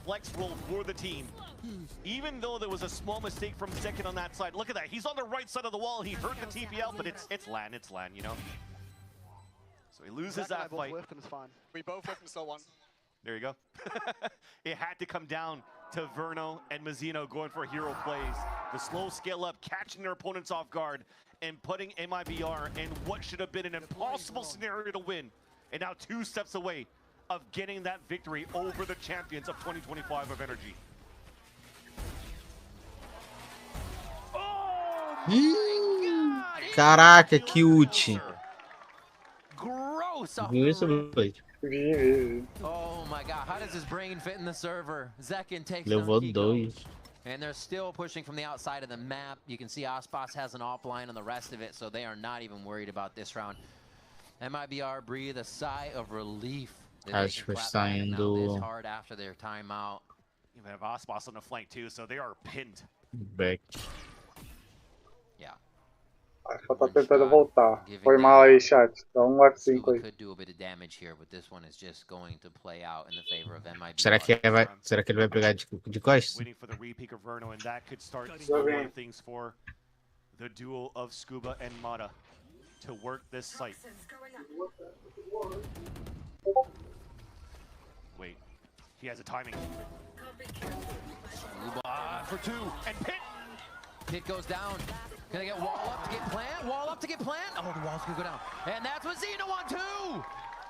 flex role for the team. Even though there was a small mistake from Second on that side. Look at that, he's on the right side of the wall. He hurt the TP out, but it's LAN, you know? So he loses that fight. We both whiffed and still won. There you go. It had to come down to Verno and Mazzino going for hero plays. The slow scale up, catching their opponents off guard, and putting MIBR in what should have been an impossible scenario to win. And now 2 steps away of getting that victory over the champions of 2025 of NRG. Caraca, que ult. Gross. Viu isso, Blade? Oh my god, how does his brain fit in the server? Zekin takes Levou down 2. and they're still pushing from the outside of the map. You can see Aspas has an offline on the rest of it, so they are not even worried about this round. MIBR breathe a sigh of relief. Acho que saindo this hard after their timeout. You have Aspas on the flank too, so they are pinned. back. Yeah. Acho que tá tentando voltar. Foi mal aí, chat. Dá um F5 aí. Could do a bit of damage here, but this one is just going to play out in the favor of MIBR. Será que ele vai pegar de costas? Waiting for the repeat of Verno, and that could start slowing things for the duo of Scuba and Mata to work this site. Wait, he has a timing. Scuba for 2, and Pit! Pit goes down. Gonna get wall up to get plant, wall up to get plant. Oh, the wall's gonna go down. And that's what Xeno on 2!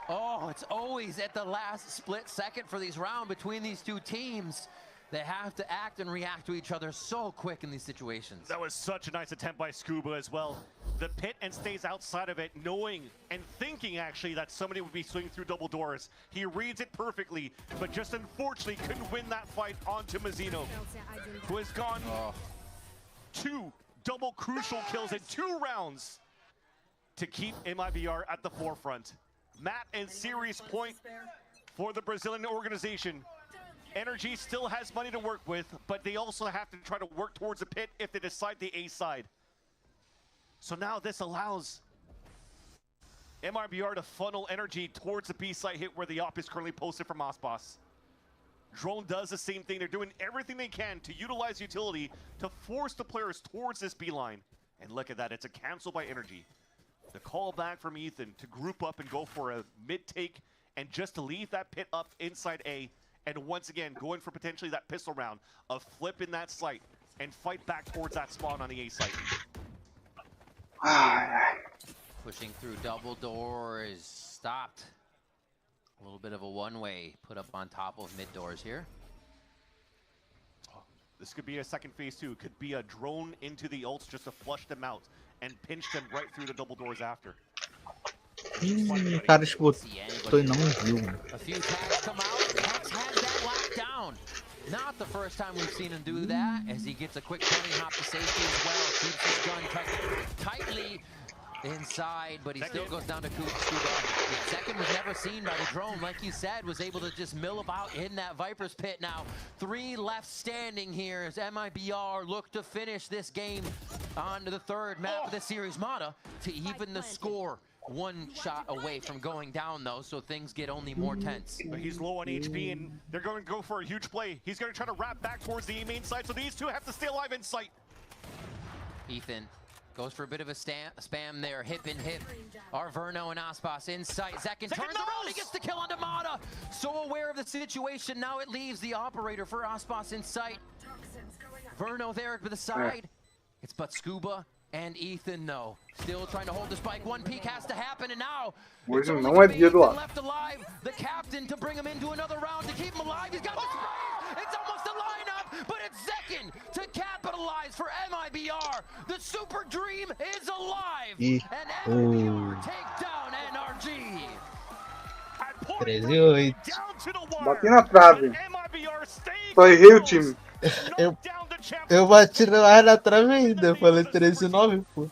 Oh, it's always at the last split second for these rounds between these two teams. They have to act and react to each other so quick in these situations. That was such a nice attempt by Scuba as well. The Pit and stays outside of it, knowing and thinking actually that somebody would be swinging through double doors. He reads it perfectly, but just unfortunately couldn't win that fight onto Mazzino, who has gone 2 double crucial kills in 2 rounds to keep MIBR at the forefront. Matt and Series point for the Brazilian organization. NRG still has money to work with, but they also have to try to work towards the Pit if they decide the A side. So now this allows MIBR to funnel energy towards the B site hit where the op is currently posted from Aspas. Drone does the same thing. They're doing everything they can to utilize utility to force the players towards this B line. And look at that, it's a cancel by Energy. The call back from Ethan to group up and go for a mid-take and just to leave that Pit up inside A. And once again, going for potentially that pistol round of flipping that site and fight back towards that spawn on the A site. Pushing through double doors, stopped. A little bit of a one-way put up on top of mid doors here. This could be a second phase too. It could be a drone into the ults just to flush them out and pinch them right through the double doors after. O cara esbotou e não viu. A few tags come out. Hex has that locked down. Not the first time we've seen him do that, as he gets a quick bunny hop to safety as well. Keeps his gun tucked tightly inside, but he still goes down to Scuba. Yeah, Second was never seen by the drone, like you said, was able to just mill about in that Viper's pit. Now 3 left standing here as MIBR look to finish this game on to the 3rd map of the series. Mata to even the score. 1 shot away from going down though, so things get only more tense. But he's low on HP and they're going to go for a huge play. He's going to try to wrap back towards the main side, so these two have to stay alive in sight. Ethan goes for a bit of a spam there, hip and hip. Verno and Aspas in sight. Zekin turns around, he gets the kill onto Mata. So aware of the situation, now it leaves the operator for Aspas in sight. Verno there to the side. It's but Scuba and Ethan though. Still trying to hold the spike. 1 peek has to happen, and now it's only left alive. The captain to bring him into another round to keep him alive. He's got the spike. It's almost a lineup, but it's Zekin to capitalize for MIBR. The super dream is alive, and MIBR take down NRG. 13-8. Bati na trave. Só errei o time. Eu bati lá na trave ainda. Eu falei 13-9, pô.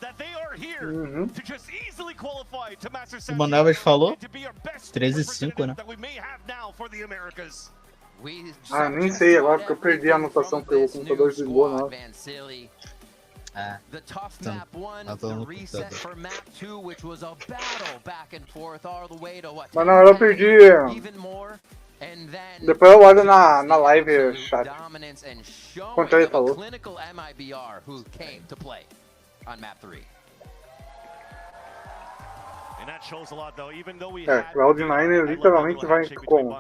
O Manavas falou 13-5, né? Ah, nem sei agora porque eu perdi a anotação porque o computador desligou, não. The tough map 1, the reset for map 2, which was a battle back and forth all the way to what? Mas não, eu perdi. Even more. And then Depois eu olho na live chat. dominance and showing Quanto ele of a falou. clinical MIBR who came to play on map 3. And that shows a lot, though. Even though we É, had Cloud9 literalmente vai como?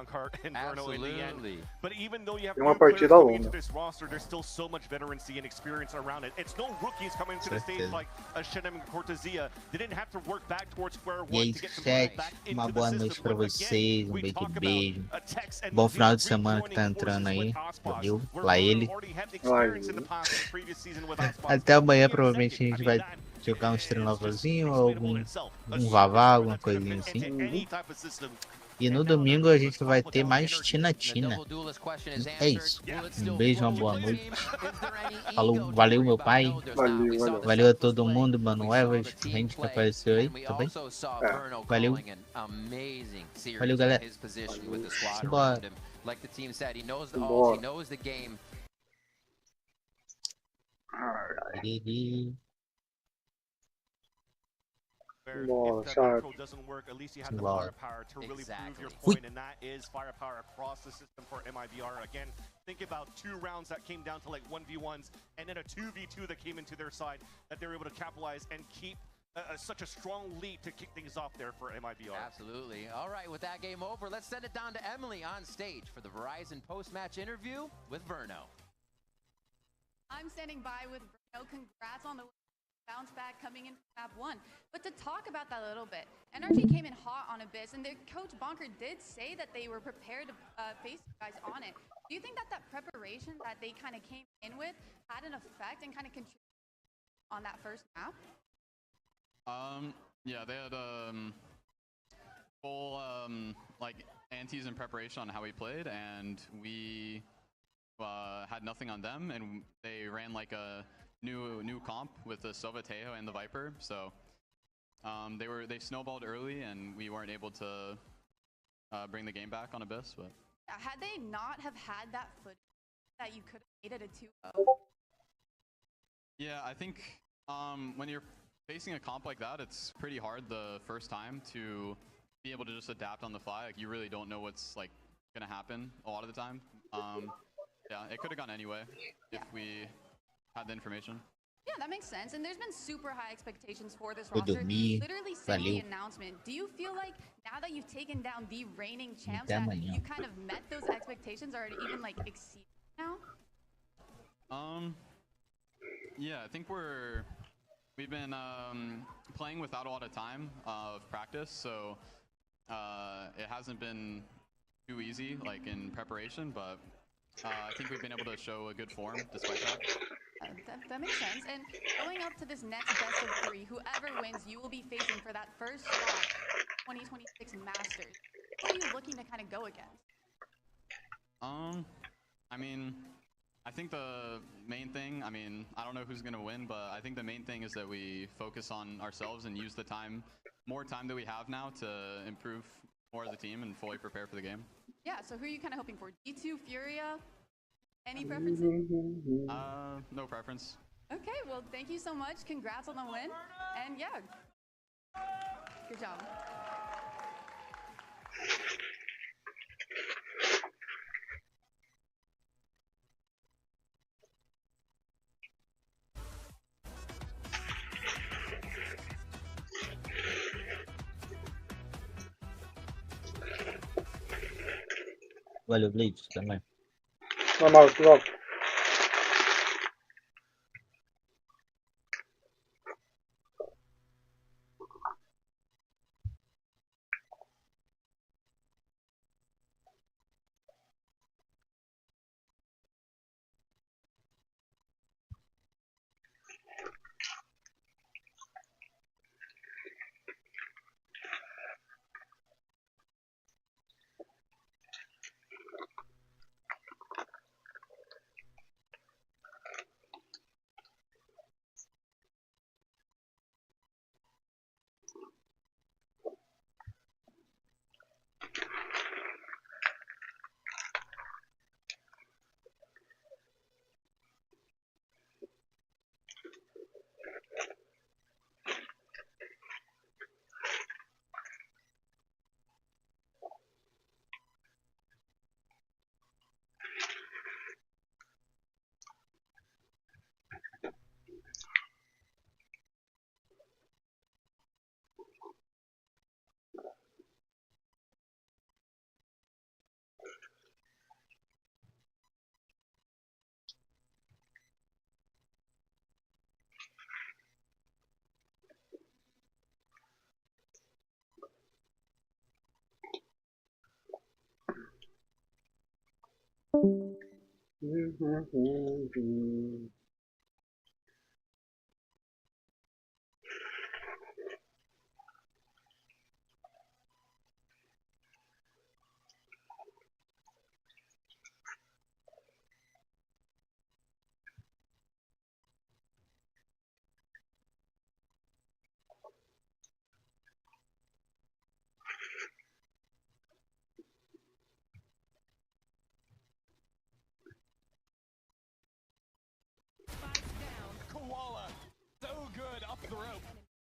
Absolutely. But even though you have Tem uma new players partida coming into longa. this roster, there's still so much veterancy and experience around it. It's no rookies coming into the stage Certeza. like a Shenem and Cortezia. They didn't have to work back towards square E aí, one to get some chat, back uma into the boa noite system. pra Once vocês, again, we beijo, talk about beijo. a Tex and Bom final de Zia semana que tá rejoining entrando forces aí. with Aspas, Valeu, where lá Verno ele. already had the experience in the past in the previous season with Aspas. Até amanhã, Only in provavelmente, a second. gente I vai mean, that jogar um is estrelinóvozinho just ou explainable in itself. A um vavá, superstar alguma that's gonna coisinha fit assim. into any type of system. E no And now domingo they're a gente vai ter down mais energy. Tina-tina. The duelist question is É isso. answered. Um beijo, uma boa noite. Is there any Falou, ego to valeu, worry meu about? pai. No, there's Valeu, not. We saw valeu. the Valeu a selfless todo play, mundo, we Mano saw Evas, the team gente que play, apareceu aí, and we tá bem? also saw É. Verno Valeu. calling an amazing series Valeu, in galera. his position with the squad Simbora. around him. Like the team said, he knows the Simbora. ults, he knows the game. Where Bora, if that chat. macro doesn't work, at least you have the Bora. firepower to really prove your Hui. point, and that is firepower across the system for MIBR. Again, think about 2 rounds that came down to like 1v1s, and then a 2v2 that came into their side that they were able to capitalize and keep such a strong lead to kick things off there for MIBR. Absolutely. All right, with that game over, let's send it down to Emily on stage for the Verizon post-match interview with Verno. I'm standing by with Verno. Congrats on the bounce back coming in from map 1. But to talk about that a little bit, NRG came in hot on Abyss, and their coach Bonker did say that they were prepared to face you guys on it. Do you think that that preparation that they kind of came in with had an effect and kind of contributed on that first map? Yeah, they had full like antes in preparation on how we played, and we had nothing on them, and they ran like a new comp with the Sovateo and the Viper, so they snowballed early, and we weren't able to bring the game back on Abyss. But Had they not have had that footage that you could have made it a 2-0? yeah, I think when you're facing a comp like that, it's pretty hard the first time to be able to just adapt on the fly. Like, you really don't know what's like gonna happen a lot of the time. Yeah, it could have gone anyway if we had the information. Yeah, that makes sense. And there's been super high expectations for this Vou roster. dormir. Literally since the Valeu. announcement. Do you feel like now that you've taken down the reigning champs Até that amanhã. you kind of met those expectations or even like exceeded now? Yeah, I think we've been playing without a lot of time of practice, so it hasn't been too easy like in preparation, but I think we've been able to show a good form despite that. That makes sense. And going up to this next best of 3, whoever wins, you will be facing for that first spot, 2026 Masters. Who are you looking to kind of go against? I mean, I think the main thing, I mean, I don't know who's gonna win, but I think the main thing is that we focus on ourselves and use the more time that we have now to improve more as a team and fully prepare for the game. Yeah, so who are you kind of hoping for? G2, Furia? Any preferences? No preference. Okay, well, thank you so much. Congrats on the win. And yeah, good job. Valeu, Blade, também. Normal, tudo.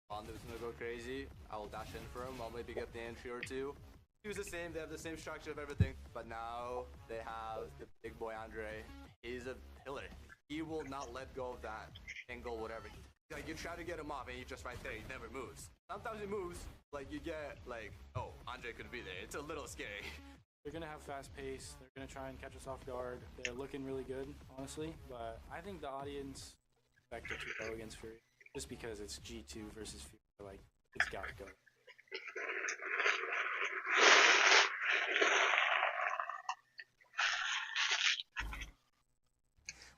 Wanda's gonna go crazy. I will dash in for him. I'll maybe get the entry or two. He was the same. They have the same structure of everything. But now they have the big boy Andre. He's a pillar. He will not let go of that angle, whatever. Like, you try to get him off and he's just right there. He never moves. Sometimes he moves. Like, you get like, oh, Andre could be there. It's a little scary. They're going to have fast pace. They're going to try and catch us off guard. They're looking really good, honestly. But I think the audience expect it to go against Furia. Just because it's G2 versus Furia, like, it's got to go.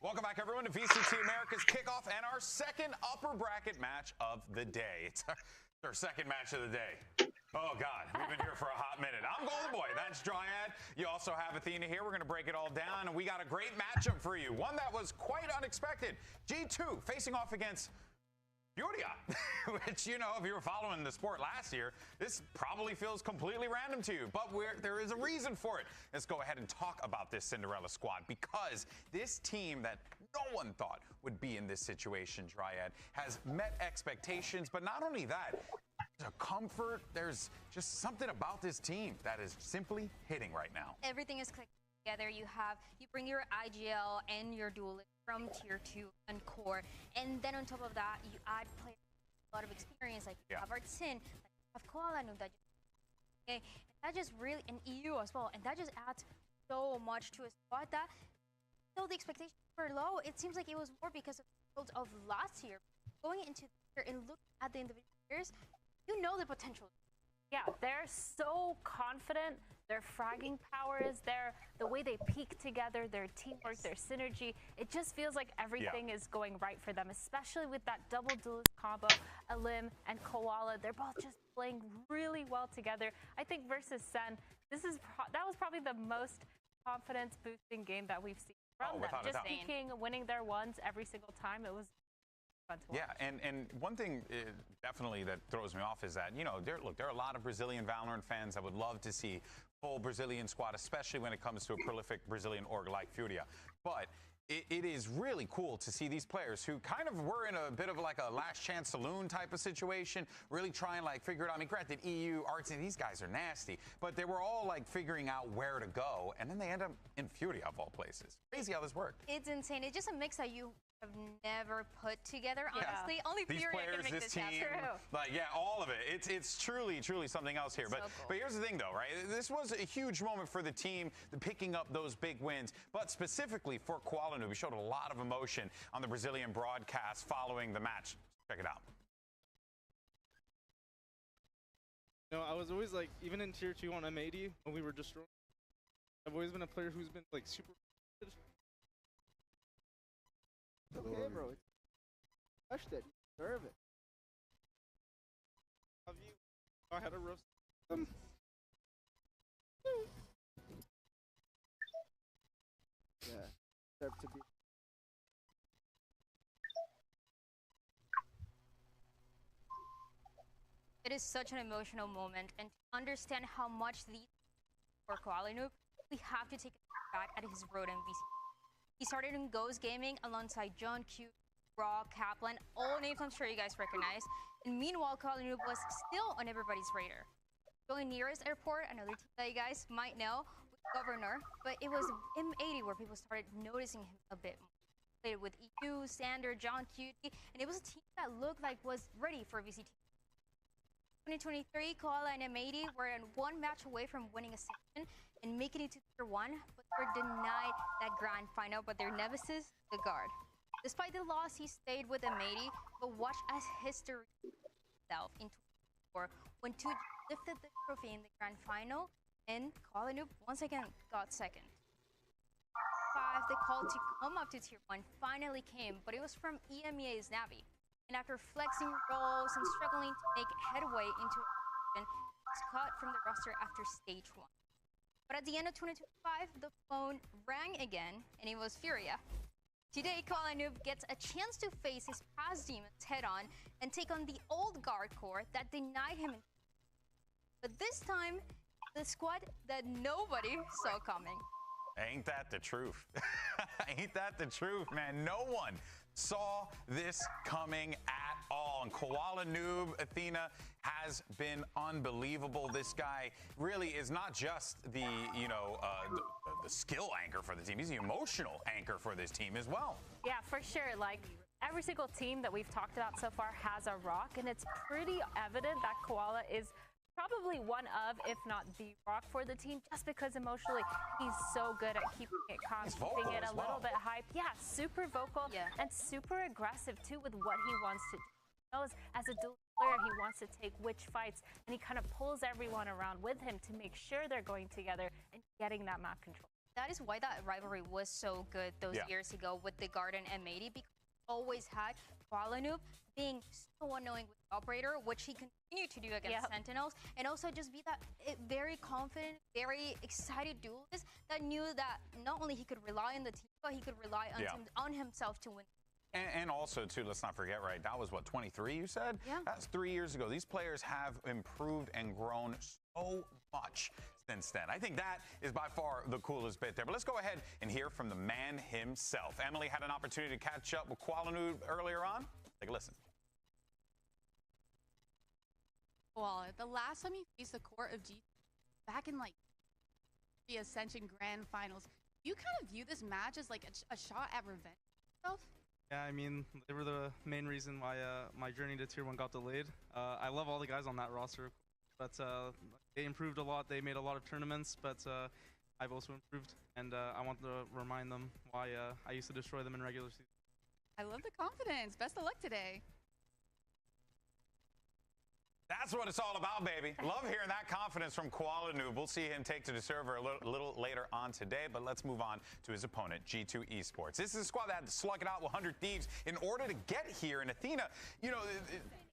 Welcome back, everyone, to VCT America's Kickoff and our second upper bracket match of the day. It's our second match of the day. Oh, God, we've been here for a hot minute. I'm Golden Boy. That's Dryad. You also have Athena here. We're going to break it all down, and we got a great matchup for you. One that was quite unexpected. G2 facing off against FURIA, which, you know, if you were following the sport last year, this probably feels completely random to you, but there is a reason for it. Let's go ahead and talk about this Cinderella squad, because this team that no one thought would be in this situation, Dryad, has met expectations, but not only that, there's a comfort, there's just something about this team that is simply hitting right now. Everything is clicked together. You bring your IGL and your duelist from tier 2 and core, and then on top of that you add a lot of experience, like you have Artsin, like you have Koala Noob, that and that just really, and EU as well, and that just adds so much to a squad that, though the expectations were low, it seems like it was more because of the results of last year. Going into this year and looking at the individual players, you know the potential. Yeah, they're so confident. Their fragging power is there. The way they peak together, their teamwork, their synergy. It just feels like everything is going right for them, especially with that double duelist combo, Alim and Koala. They're both just playing really well together. I think versus Sen, that was probably the most confidence-boosting game that we've seen from them. Just peaking, winning their ones every single time. It was fun to watch. Yeah, and one thing definitely that throws me off is that, you know, there are a lot of Brazilian Valorant fans that would love to see full Brazilian squad, especially when it comes to a prolific Brazilian org like FURIA. But it is really cool to see these players who kind of were in a bit of like a last chance saloon type of situation, really try and like figure it out. I mean, granted, EU, Arts, these guys are nasty, but they were all like figuring out where to go, and then they end up in FURIA of all places. Crazy how this worked. It's insane. It's just a mix that you have never put together, honestly. Only these FURIA players, can make this this team, happen. like, yeah, all of it. It's truly something else here. But here's the thing, though, right? This was a huge moment for the team, picking up those big wins. But specifically for Koala Noob, we showed a lot of emotion on the Brazilian broadcast following the match. Check it out. You know, I was always like, even in tier 2 on M80, when we were destroying, I've always been a player who's been like super. Okay, bro. Crushed it. You deserve it. Have you? I had a roast them. Yeah. Deserve to be. It is such an emotional moment, and to understand how much these for Koala Noob, we have to take a look back at his road in VCT. He started in Ghost Gaming alongside John Q, Raw, Kaplan, all names I'm sure you guys recognize. And meanwhile, Koala Noob was still on everybody's radar. Going nearest airport, another team that you guys might know, was Governor, but it was M80 where people started noticing him a bit more. Played with EU, Sander, John Q, and it was a team that looked like was ready for VCT. 2023, Koala and M80 were in one match away from winning a season and making it to tier 1, but were denied that grand final by their nemesis, the Guard. Despite the loss, he stayed with M80, but watch as history itself in 2024 when 2G lifted the trophy in the grand final, and Koala Noob once again got second. 5 the call to come up to Tier 1 finally came, but it was from EMEA's Navi. And after flexing roles and struggling to make headway into a he was cut from the roster after stage 1. But at the end of 2025, the phone rang again, and it was FURIA. Today, Noob gets a chance to face his past demons head-on and take on the old guard core that denied him. But this time, the squad that nobody saw coming. Ain't that the truth? Ain't that the truth, man? No one saw this coming at all. And Koala Noob, Athena, has been unbelievable. This guy really is not just the, the skill anchor for the team. He's the emotional anchor for this team as well. Yeah, for sure. Like, every single team that we've talked about so far has a rock, and it's pretty evident that Koala is probably one of, if not the rock for the team, just because emotionally he's so good at keeping it calm, keeping it a little bit hype. Yeah, super vocal and super aggressive too with what he wants to do. He knows as a dual player he wants to take which fights, and he kind of pulls everyone around with him to make sure they're going together and getting that map control. That is why that rivalry was so good those years ago with the Garden M80, because he always had Koala Noob being so annoying with the operator, which he continued to do against Sentinels, and also just be that very confident, very excited duelist that knew that not only he could rely on the team, but he could rely on himself to win. And also, too, let's not forget, right, that was, what, 23, you said? Yeah. That's 3 years ago. These players have improved and grown so much since then. I think that is by far the coolest bit there. But let's go ahead and hear from the man himself. Emily had an opportunity to catch up with Koala Noob earlier on. Take a listen. Well, the last time you faced the core of G back in like the Ascension Grand Finals, you kind of view this match as like a shot at revenge yourself? Yeah, I mean, they were the main reason why my journey to Tier 1 got delayed. I love all the guys on that roster, but they improved a lot. They made a lot of tournaments, but I've also improved, and I want to remind them why I used to destroy them in regular season. I love the confidence. Best of luck today. That's what it's all about, baby. Love hearing that confidence from Koala Noob. We'll see him take to the server a little later on today, but let's move on to his opponent, G2 Esports. This is a squad that had to slug it out with 100 Thieves in order to get here, and Athena,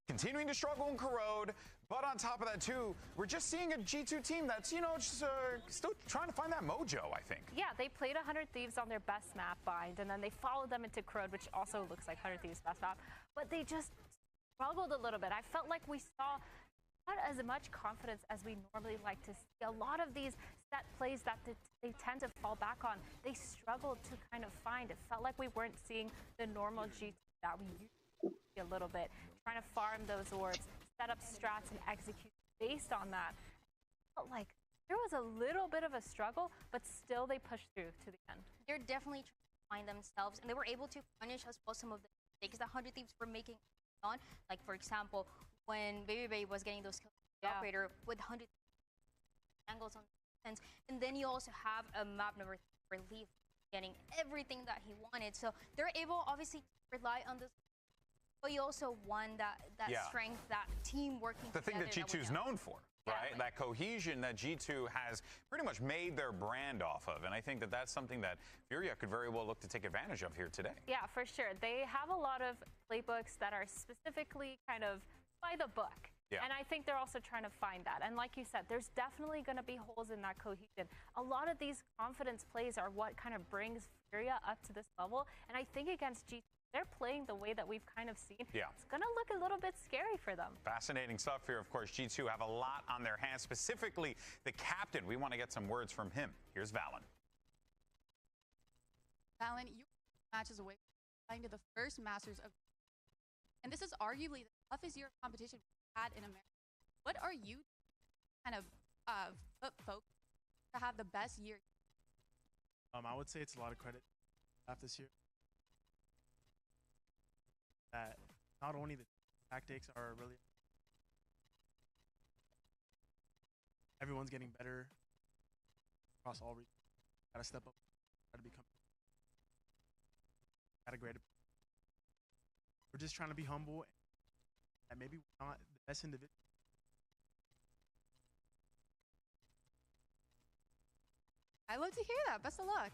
continuing to struggle and corrode, but on top of that, too, we're just seeing a G2 team that's, just still trying to find that mojo, I think. Yeah, they played 100 Thieves on their best map, Bind, and then they followed them into Corrode, which also looks like 100 Thieves' best map, but they just struggled a little bit. I felt like we saw not as much confidence as we normally like to see. A lot of these set plays that they tend to fall back on, they struggled to kind of find. It felt like we weren't seeing the normal G2 that we used to see a little bit, trying to farm those orbs, set up strats, and execute based on that. It felt like there was a little bit of a struggle, but still they pushed through to the end. They're definitely trying to find themselves, and they were able to punish us for some of the mistakes that 100 Thieves were making on. Like, for example, when Baby was getting those kills with the operator with 100 angles on the fence, and then you also have a map number 3 Leaf getting everything that he wanted. So they're able, obviously, to rely on this, but you also won that strength, that team working together. The thing that G2 is known for. Right? That cohesion that G2 has pretty much made their brand off of. And I think that that's something that FURIA could very well look to take advantage of here today. Yeah, for sure. They have a lot of playbooks that are specifically kind of by the book. Yeah. And I think they're also trying to find that. And like you said, there's definitely going to be holes in that cohesion. A lot of these confidence plays are what kind of brings FURIA up to this level. And I think against G2, they're playing the way that we've kind of seen. Yeah. It's going to look a little bit scary for them. Fascinating stuff here. Of course, G2 have a lot on their hands, specifically the captain. We want to get some words from him. Here's Valen. Valen, you matches away from to the first Masters of, and this is arguably the toughest year of competition we've had in America. What are you kind of put focus to have the best year? I would say it's a lot of credit this year. That not only the tactics are really, everyone's getting better across all regions. Got to step up, got to become. Got a great. We're just trying to be humble, and maybe we're not the best individual. I love to hear that. Best of luck.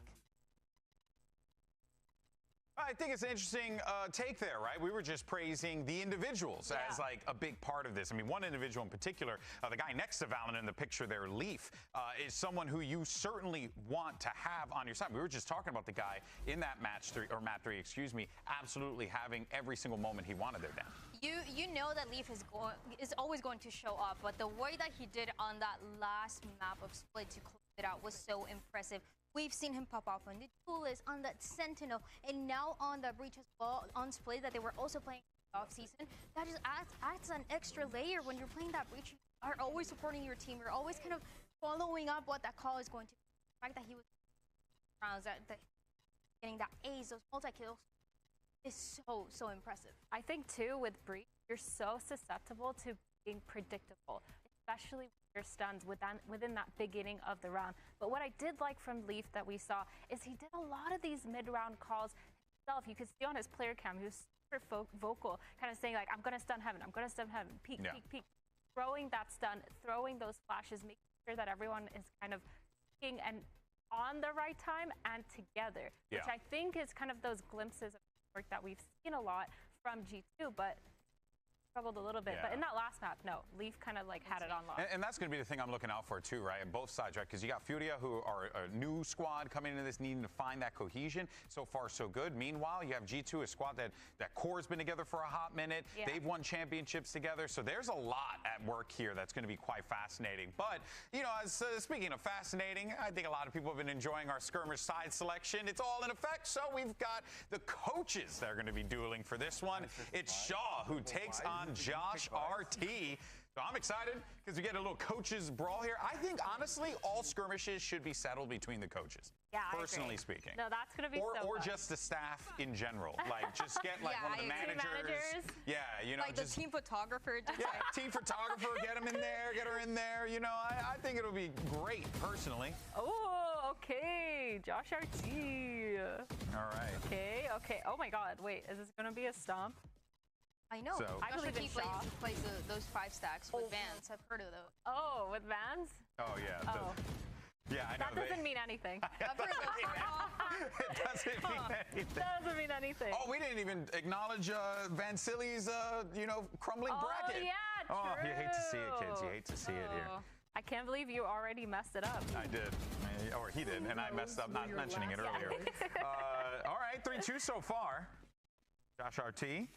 I think it's an interesting take there, right? We were just praising the individuals as like a big part of this. I mean, one individual in particular, the guy next to Valorant in the picture there, Leaf, is someone who you certainly want to have on your side. We were just talking about the guy in that map 3, excuse me, absolutely having every single moment he wanted there down. You know that Leaf is always going to show up, but the way that he did on that last map of Split to close it out was so impressive. We've seen him pop off on the Duelist, on that Sentinel, and now on the Breach as well, on Split that they were also playing off season. That just adds an extra layer when you're playing that Breach. You are always supporting your team. You're always kind of following up what that call is going to be. The fact that he was rounds, getting that ace, those multi-kills, is so impressive. I think too with Breach, you're so susceptible to being predictable, especially with your stuns within that beginning of the round. But what I did like from Leaf that we saw is he did a lot of these mid-round calls himself. You could see on his player cam, he was super vocal, kind of saying like, I'm gonna stun heaven, I'm gonna stun heaven, peek, peek, throwing that stun, throwing those flashes, making sure that everyone is kind of peeking and on the right time and together, which I think is kind of those glimpses of work that we've seen a lot from G2, but struggled a little bit. But in that last map, no, Leaf kind of like had it on lock. And that's going to be the thing I'm looking out for too, right? On both sides, right? Because you got FURIA, who are a new squad coming into this, needing to find that cohesion. So far, so good. Meanwhile, you have G2, a squad that core's been together for a hot minute. They've won championships together. So there's a lot at work here that's going to be quite fascinating. But, you know, as speaking of fascinating, I think a lot of people have been enjoying our skirmish side selection. It's all in effect. So we've got the coaches that are going to be dueling for this one. It's Shaw, who takes on Josh RT. So I'm excited because we get a little coaches brawl here. I think, honestly, all skirmishes should be settled between the coaches. Yeah, personally speaking. No, that's going to be so Or fun. just the staff in general. Like, just get like one of the managers. Yeah, you know, like just, the team photographer. Team photographer, get him in there, get her in there. You know, I think it'll be great, personally. Oh, okay. Josh RT. All right. Okay. Oh my God. Wait, is this going to be a stomp? I know. So, I believe in Shaw. Plays those 5 stacks with Vans. I've heard of those. Oh, with Vans? Oh, yeah. Yeah, I know. That doesn't mean anything. It doesn't mean anything. Doesn't mean anything. Oh, we didn't even acknowledge Van Silly's, you know, crumbling bracket. Oh, yeah, true. Oh, you hate to see it, kids. You hate to see it here. I can't believe you already messed it up. I did. Or he did, and I messed up not mentioning it earlier. All right, 3-2 so far. Josh RT.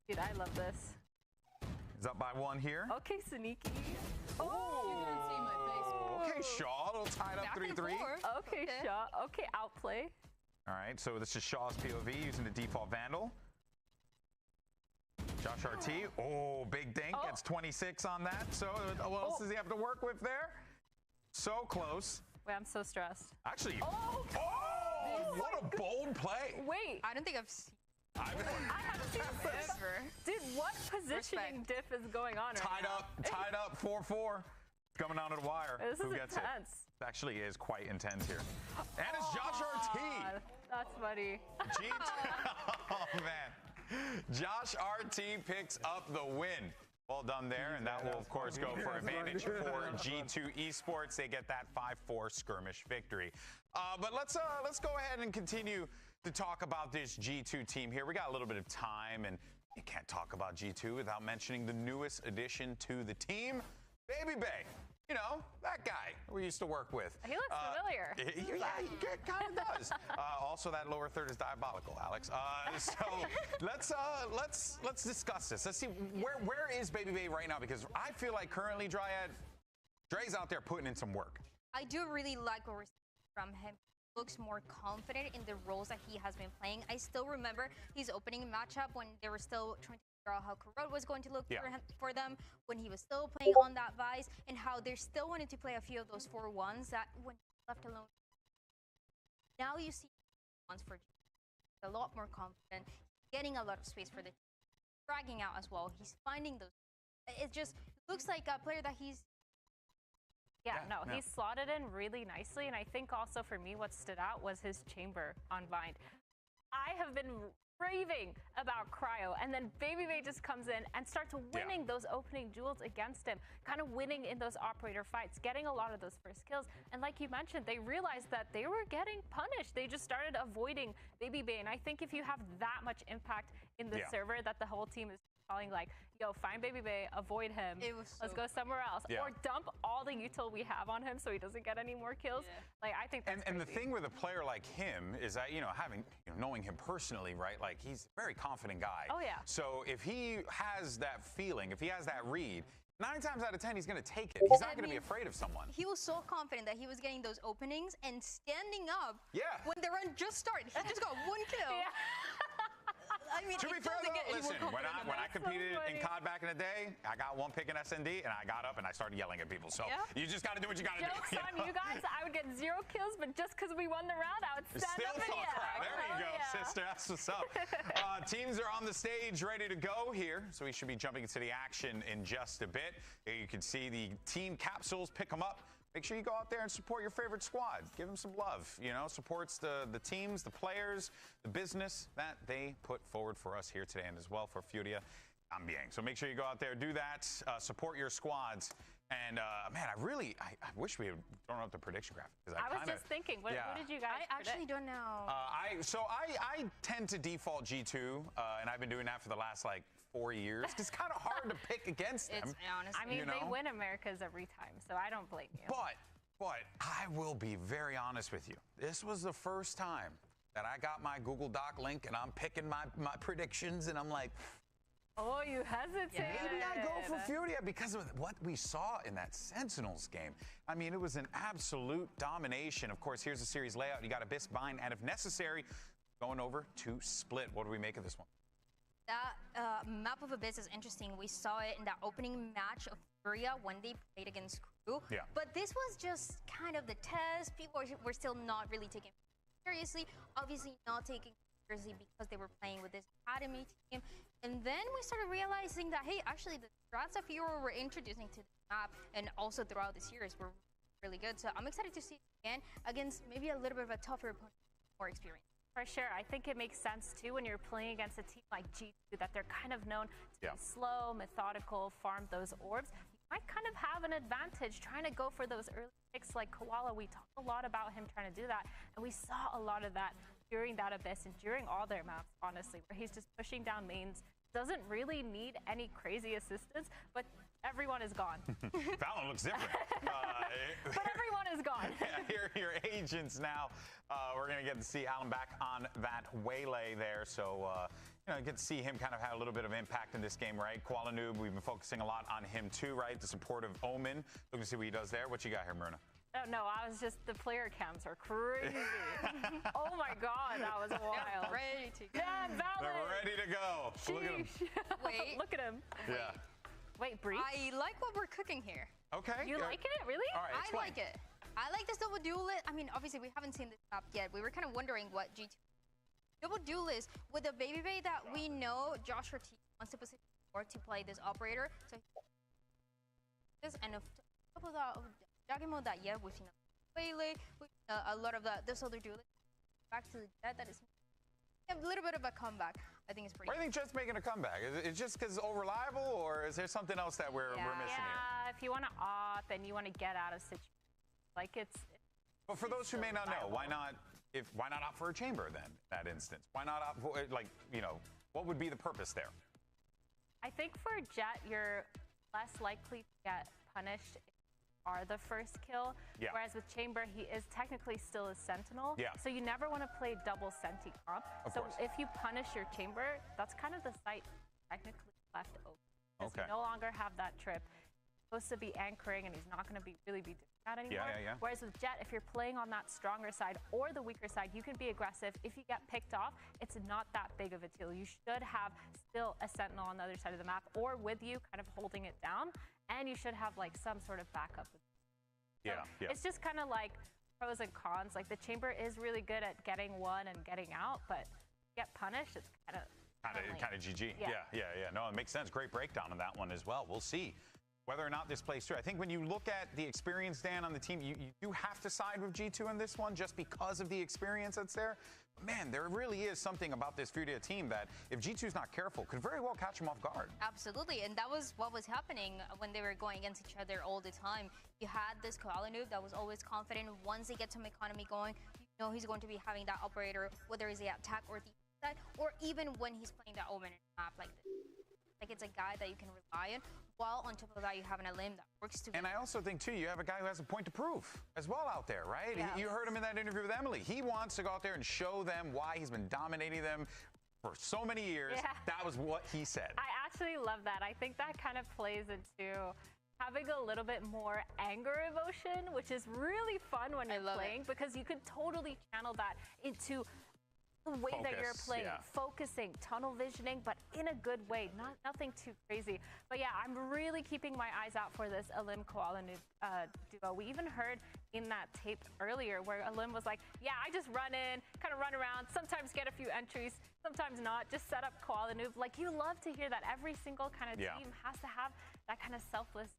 Dude, I love this. Is up by 1 here. Okay, sneaky. Oh, okay, Shaw. A little tied up 3-3. Okay, Shaw. Okay, outplay. All right, so this is Shaw's POV using the default Vandal. Josh RT. Oh, big dink. Gets 26 on that. So what else does he have to work with there? So close. Wait, I'm so stressed. Actually. Oh, what a bold play. Wait. I don't think I've seen. I haven't seen this. Dude, what positioning diff is going on right now? Tied up, 4-4. Coming down to the wire. This Who is gets intense. It? Actually is quite intense here. And it's Josh RT. That's funny. Oh, man. Josh RT picks up the win. Well done there, and that will, of course, go for advantage for G2 Esports. They get that 5-4 skirmish victory. But let's go ahead and continue to talk about this G2 team here. We got a little bit of time, and you can't talk about G2 without mentioning the newest addition to the team, Baby Bay. You know, that guy we used to work with. He looks familiar. Yeah, he kind of does. Also, that lower third is diabolical, Alex. So let's discuss this. Let's see where is Baby Bay right now, because I feel like currently Dre's out there putting in some work. I do really like what we're seeing from him. He looks more confident in the roles that he has been playing. I still remember his opening matchup when they were still trying to figure out how Corrode was going to look for them, when he was still playing on that Vice, and how they still wanted to play a few of those 4-1s that when left alone. Now you see ones for a lot more confident, getting a lot of space for the team, dragging out as well. He's finding those. It just looks like a player that he's. He slotted in really nicely, and I think also for me what stood out was his chamber on Bind. I have been raving about Cryo, and then BabyBay just comes in and starts winning those opening duels against him, kind of winning in those operator fights, getting a lot of those first kills. And like you mentioned, they realized that they were getting punished. They just started avoiding BabyBay, and I think if you have that much impact in the server that the whole team is calling like, yo, find BabyBay, avoid him, let's go somewhere else, or dump all the util we have on him so he doesn't get any more kills. Like, I think that's and the thing with a player like him is that, you know, knowing him personally, right, like he's a very confident guy. Oh, yeah. So if he has that feeling, if he has that read, 9 times out of 10, he's going to take it. He's not going to be afraid of someone. He was so confident that he was getting those openings and standing up when the run just started. He just got 1 kill. I mean, to be fair, though, listen, when I competed in COD back in the day, I got 1 pick in S&D, and I got up and I started yelling at people. So you just got to do what you got to do. Jokes on you guys, I would get 0 kills, but just because we won the round, I would stand up and yell. There you go, sister. That's what's up. Teams are on the stage ready to go here, so we should be jumping into the action in just a bit. Here you can see the team capsules. Pick them up. Make sure you go out there and support your favorite squad. Give them some love. You know, supports the teams, the players, the business that they put forward for us here today, and as well for FURIA Ambiang. So make sure you go out there, do that, support your squads. And man, I wish we had thrown up the prediction graphic. I was just thinking, what did you guys I actually don't know. I tend to default G2, and I've been doing that for the last like 4 years. It's kind of hard to pick against them. I mean, they win Americas every time, so I don't blame you. But I will be very honest with you. This was the first time that I got my Google Doc link and I'm picking my predictions, and I'm like, oh, you hesitated. Maybe I go for FURIA because of what we saw in that Sentinels game. I mean, it was an absolute domination. Of course, here's the series layout. You got Abyss, Bind, and if necessary, going over to Split. What do we make of this one? That map of Abyss is interesting. We saw it in that opening match of FURIA when they played against Crew. But this was just kind of the test. People were still not really taking it seriously. Obviously not taking it seriously because they were playing with this Academy team. And then we started realizing that, hey, actually the strats that FURIA were introducing to the map and also throughout the series were really good. So I'm excited to see it again against maybe a little bit of a tougher opponent, more experience. For sure. I think it makes sense, too, when you're playing against a team like G2 that they're kind of known to be slow, methodical, farm those orbs. You might kind of have an advantage trying to go for those early picks like Koala. We talked a lot about him trying to do that, and we saw a lot of that during that Abyss and during all their maps, honestly, where he's just pushing down mains. Doesn't really need any crazy assistance, but everyone is gone. Valorant looks different. But everyone is gone. Here are your agents now. We're going to get to see Alan back on that waylay there. So, you know, get to see him kind of have a little bit of impact in this game, right? Koala Noob, we've been focusing a lot on him too, right? The support of Omen. Looking to see what he does there. What you got here, Myrna? Oh, no, I was just, the player cams are crazy. Oh my God, that was wild. They're ready to go. Yeah, Valorant. They're ready to go. Look at him. Wait. Look at him. Yeah. Wait, Bree? I like what we're cooking here. Okay. You like it? Really? All right, I like it. I like this double duelist. I mean, obviously, we haven't seen this map yet. We were kind of wondering what G2 double duelist with a BabyBay that we know Josh Ortiz wants to position for to play this operator. So this and on top of that, jogging mode that we've seen Waylay, a lot of this other duelist. Back to the Jet, that is a little bit of a comeback. I think it's pretty. Why do you think Jet's making a comeback? Is it just because it's over-reliable, or is there something else that we're missing here? Yeah, if you want to op and you want to get out of situations, like it's But for those who may not know, why not opt for a chamber then? In that instance, why not opt for, like, you know, what would be the purpose there? I think for Jet, you're less likely to get punished if you are the first kill. Whereas with Chamber, he is technically still a Sentinel. So you never want to play double Senti comp. So if you punish your Chamber, that's kind of the site technically left open. Because you no longer have that trip. He's supposed to be anchoring, and he's not going to really be doing that anymore. Whereas with Jet, if you're playing on that stronger side or the weaker side, you can be aggressive. If you get picked off, it's not that big of a deal. You should have still a Sentinel on the other side of the map or with you, kind of holding it down. And you should have like some sort of backup. So it's just kind of like pros and cons. Like the Chamber is really good at getting one and getting out, but get punished, it's kind of GG. No, it makes sense. Great breakdown on that one as well. We'll see whether or not this plays through. I think when you look at the experience, Dan, on the team, you do have to side with G2 in this one just because of the experience that's there. But man, there really is something about this FURIA team that, if G2's not careful, could very well catch them off guard. Absolutely, and that was what was happening when they were going against each other all the time. You had this koala noob that was always confident. Once they get some economy going, you know he's going to be having that operator, whether it's the attack or the side, or even when he's playing that Omen map like this. Like, it's a guy that you can rely on, while on top of that you have an Alim that works together. And I also think, too, you have a guy who has a point to prove as well out there, right? Yeah. You heard him in that interview with Emily. He wants to go out there and show them why he's been dominating them for so many years. Yeah. That was what he said. I actually love that. I think that kind of plays into having a little bit more anger emotion, which is really fun when you're playing, because you could totally channel that into the way that you're playing, focusing, tunnel visioning, but in a good way, nothing too crazy. But yeah, I'm really keeping my eyes out for this Alim Koala noob duo. We even heard in that tape earlier where Alim was like, yeah, I just run in, kind of run around, sometimes get a few entries, sometimes not, just set up Koala noob. Like, you love to hear that. Every single kind of team has to have that kind of selfless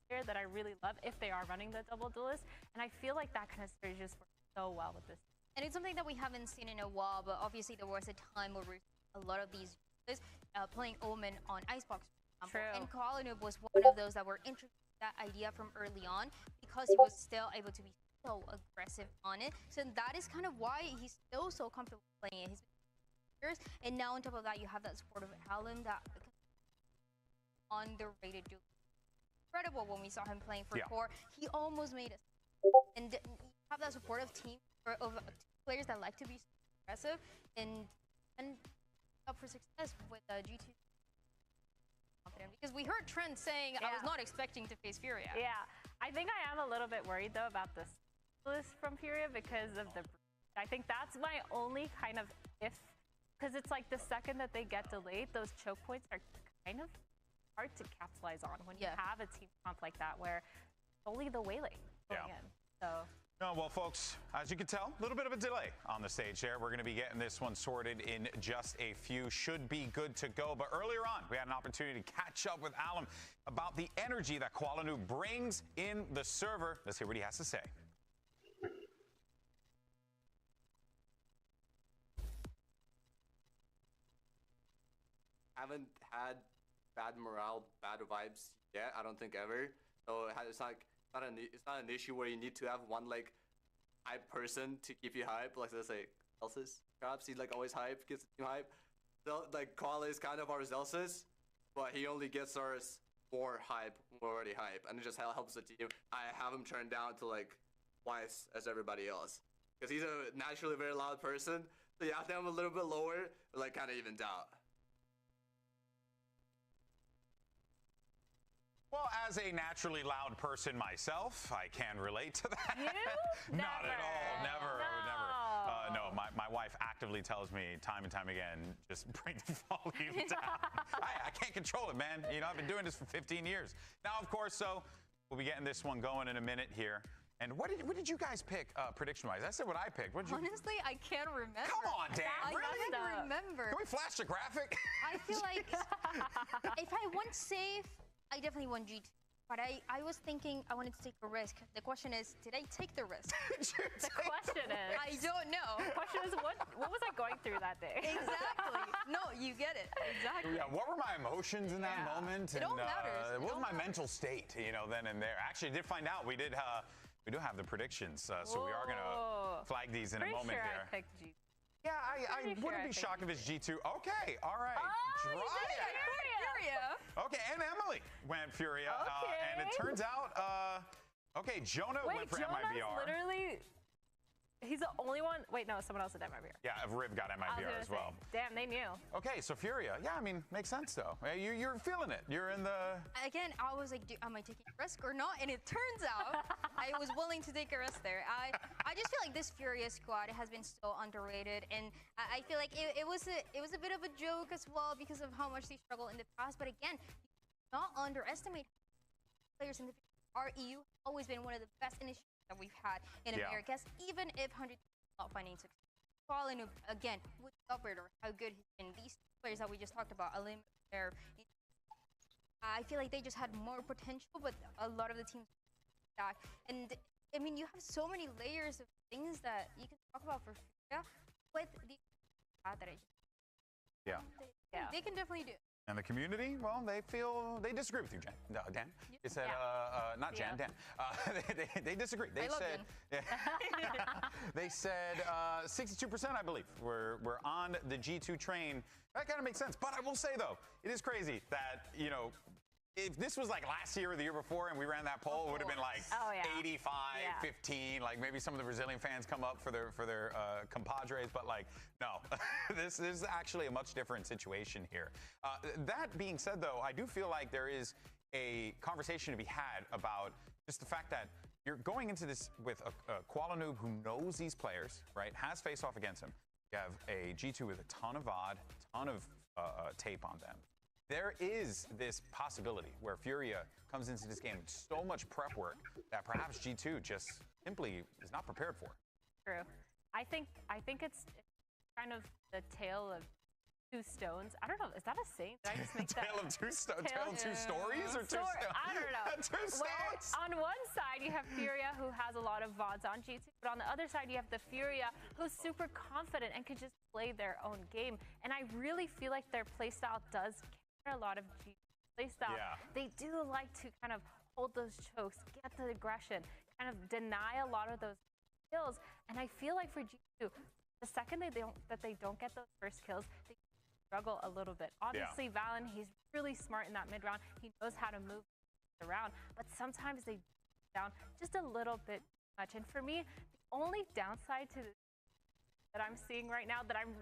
here that I really love if they are running the double duelist. And I feel like that kind of synergies work so well with this. And it's something that we haven't seen in a while, but obviously there was a time where a lot of these playing Omen on Icebox, for example. True. And Koala noob was one of those that were introduced to that idea from early on, because he was still able to be so aggressive on it. So that is kind of why he's still so comfortable playing it. He's been years, and now on top of that, you have that support of Alim that underrated dude. Incredible when we saw him playing for core. He almost made us, and you have that supportive team of players that like to be aggressive and up for success with G2. Because we heard Trent saying, I was not expecting to face FURIA. Yeah, I think I am a little bit worried though about this list from FURIA because of the. I think that's my only kind of if, because it's like the second that they get delayed, those choke points are kind of hard to capitalize on when you have a team comp like that where only the waylaid going in. So. No, well, folks, as you can tell, a little bit of a delay on the stage there. We're going to be getting this one sorted in just a few. Should be good to go. But earlier on, we had an opportunity to catch up with Alim about the energy that Koala noob brings in the server. Let's hear what he has to say. Haven't had bad morale, bad vibes yet. I don't think ever. So it's not an issue where you need to have one like hype person to keep you hype. Like let's say Zelsus, perhaps he like always hype, gets the team hype. So like Koala is kind of our Zelsus, but he only gets ours more hype, we're already hype, and it just helps the team. I have him turned down to like twice as everybody else because he's a naturally very loud person. So you have to have him a little bit lower, like kind of evened out. Well, as a naturally loud person myself, I can relate to that. You? Not at all. Never. No, my wife actively tells me time and time again, just bring the volume down. I can't control it, man. You know, I've been doing this for 15 years. Now, of course, so we'll be getting this one going in a minute here. And what did you guys pick prediction-wise? I said what I picked. What did you? Honestly, I can't remember. Come on, Dan. I can't remember. Can we flash the graphic? I feel like if I want safe, I definitely want G2. But I was thinking I wanted to take a risk. The question is, did I take the risk? The question is. I don't know. The question is, what was I going through that day? Exactly. No, you get it. Exactly. Yeah, what were my emotions in that moment? It all matters. What was my mental state, you know, then and there? Actually, I did find out we do have the predictions, so we are going to flag these in a moment here. I picked G2. Yeah, I wouldn't be shocked if it's G2. Okay, all right. Oh, you did it. Okay, and Emily went FURIA. And it turns out, okay, Jonah went for MIBR. Literally, he's the only one. Wait, no, someone else did MIBR. Yeah, Rib got MIBR as well. Damn, they knew. Okay, so FURIA. Yeah, I mean, makes sense, though. You're feeling it. You're in the... Again, I was like, am I taking a risk or not? And it turns out I was willing to take a risk there. I just feel like this FURIA squad has been so underrated. And I feel like it was a bit of a joke as well because of how much they struggled in the past. But again, not underestimate players in the REU. Always been one of the best initiatives that we've had in Americas, even if 100 not finding success. Following again with the operator, how good he's been. These players that we just talked about, Alim, I feel like they just had more potential, but a lot of the teams back. And I mean, you have so many layers of things that you can talk about for FURIA with the that I just they can definitely do. And the community, well, they disagree with you, Jan. No, Dan. They said, not Jan, Dan. They disagree. They said, they said 62%, I believe, we're on the G2 train. That kind of makes sense. But I will say, though, it is crazy that, you know, if this was like last year or the year before and we ran that poll, it would have been like 85, 15. Like maybe some of the Brazilian fans come up for their compadres, but like, no. This is actually a much different situation here. That being said, though, I do feel like there is a conversation to be had about just the fact that you're going into this with a Kuala Noob who knows these players, right, has face off against him. You have a G2 with a ton of VOD, ton of tape on them. There is this possibility where FURIA comes into this game with so much prep work that perhaps G2 just simply is not prepared for. True. I think it's kind of the tale of two stones. I don't know. Is that a saying? Did I just make that? Tale of two stories or two stones? I don't know. Two stones. Well, on one side you have FURIA, who has a lot of VODs on G2, but on the other side you have the FURIA, who's super confident and can just play their own game. And I really feel like their playstyle does a lot of G playstyle. They do like to kind of hold those chokes, get the aggression, kind of deny a lot of those kills. And I feel like for G2, the second they don't get those first kills, they struggle a little bit. Obviously, Valen, he's really smart in that mid round. He knows how to move around, but sometimes they down just a little bit much. And for me, the only downside to this that I'm seeing right now that I'm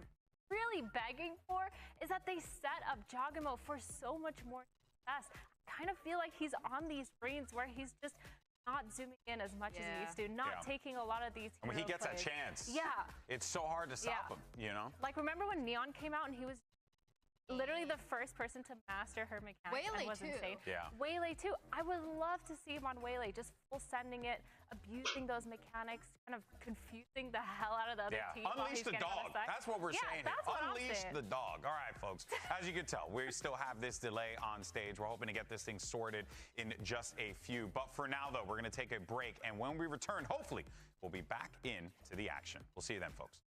really begging for is that they set up Jogamo for so much more success. I kind of feel like he's on these brains where he's just not zooming in as much as he used to, not taking a lot of these hero when he gets plays. a chance, it's so hard to stop him, you know? Like, remember when Neon came out and he was literally the first person to master her mechanics and was insane. Waylay too. I would love to see him on Waylay, just full sending it, abusing those mechanics, kind of confusing the hell out of the other team. Unleash the dog. That's what we're saying. That's what Unleash the dog. All right, folks. As you can tell, we still have this delay on stage. We're hoping to get this thing sorted in just a few. But for now, though, we're going to take a break. And when we return, hopefully, we'll be back into the action. We'll see you then, folks.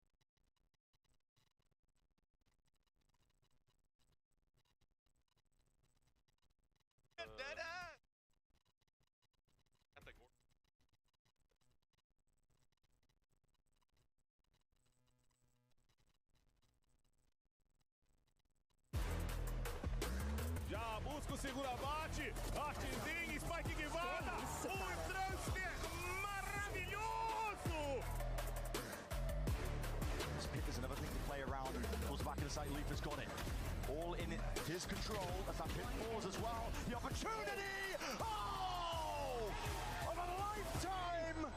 Já busca o segura-bate, artezinho, spike que volta, transfer maravilhoso! This pit is another thing to play around. Pulls back in the side, Leaf has got it. All in his control as that pit falls as well. The opportunity! Oh! Of a lifetime!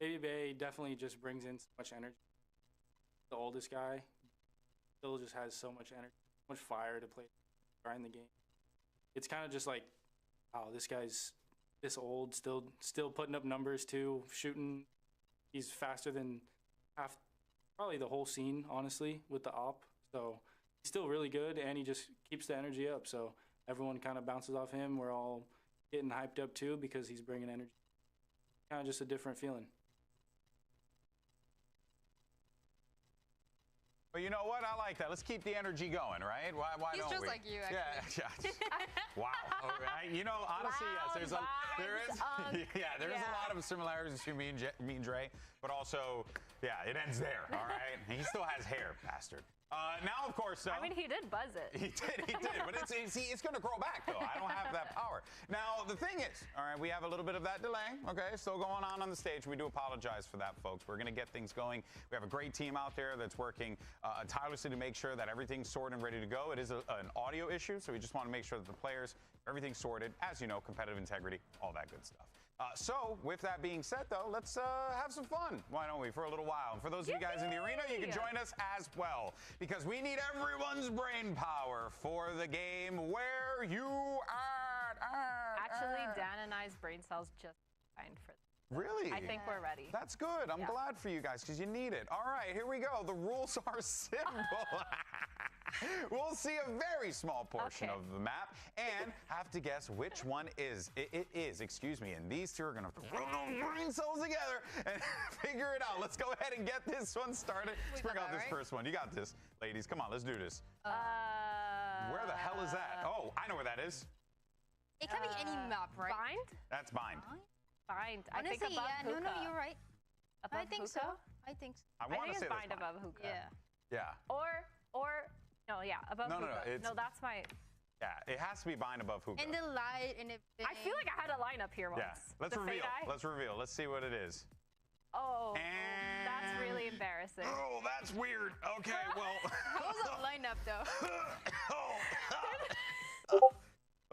Baby Bay definitely just brings in so much energy. The oldest guy still just has so much energy, so much fire to play in the game. It's kind of just like, wow, this guy's this old, still putting up numbers too, shooting. He's faster than probably the whole scene, honestly, with the op. So he's still really good, and he just keeps the energy up. So everyone kind of bounces off him. We're all getting hyped up too because he's bringing energy. Kind of just a different feeling. Well, you know what? I like that. Let's keep the energy going, right? Why He's don't just we? like you, actually. Yeah. Wow. All right. You know, honestly, yes. There is a lot of similarities between me and Dre, but also, yeah, it ends there. All right. He still has hair, bastard. Now, of course, I mean, he did buzz it. He did, but it's going to grow back, though. I don't have that power. Now, the thing is, all right, we have a little bit of that delay, okay, still going on the stage. We do apologize for that, folks. We're going to get things going. We have a great team out there that's working tirelessly to make sure that everything's sorted and ready to go. It is an audio issue, so we just want to make sure that the players, everything's sorted. As you know, competitive integrity, all that good stuff. So, with that being said, though, let's have some fun. Why don't we, for a little while? And for those of you guys in the arena, you can join us as well, because we need everyone's brain power for the game. Where you at? Actually, Dan and I's brain cells just fine for this. Really? I think we're ready. That's good. I'm glad for you guys, because you need it. All right, here we go. The rules are simple. We'll see a very small portion of the map and have to guess which one it is, excuse me. And these two are going to throw those brain cells together and figure it out. Let's go ahead and get this one started. Let's bring out this first one. You got this, ladies. Come on, let's do this. Where the hell is that? Oh, I know where that is. It can be any map, right? Bind? That's bind. Bind. I Honestly, think above yeah, hookah. no, you're right. Above I think hookah? so. I think so. I want to say it's bind that's above hookah. Yeah. Yeah. Or no, yeah, above No, hookah. no, that's my. Yeah, it has to be bind above hookah. And the light and everything. I feel like I had a lineup here once. Yeah. Let's reveal. Let's reveal. Let's see what it is. Oh, that's really embarrassing. Oh, that's weird. Okay, well. How was the lineup though?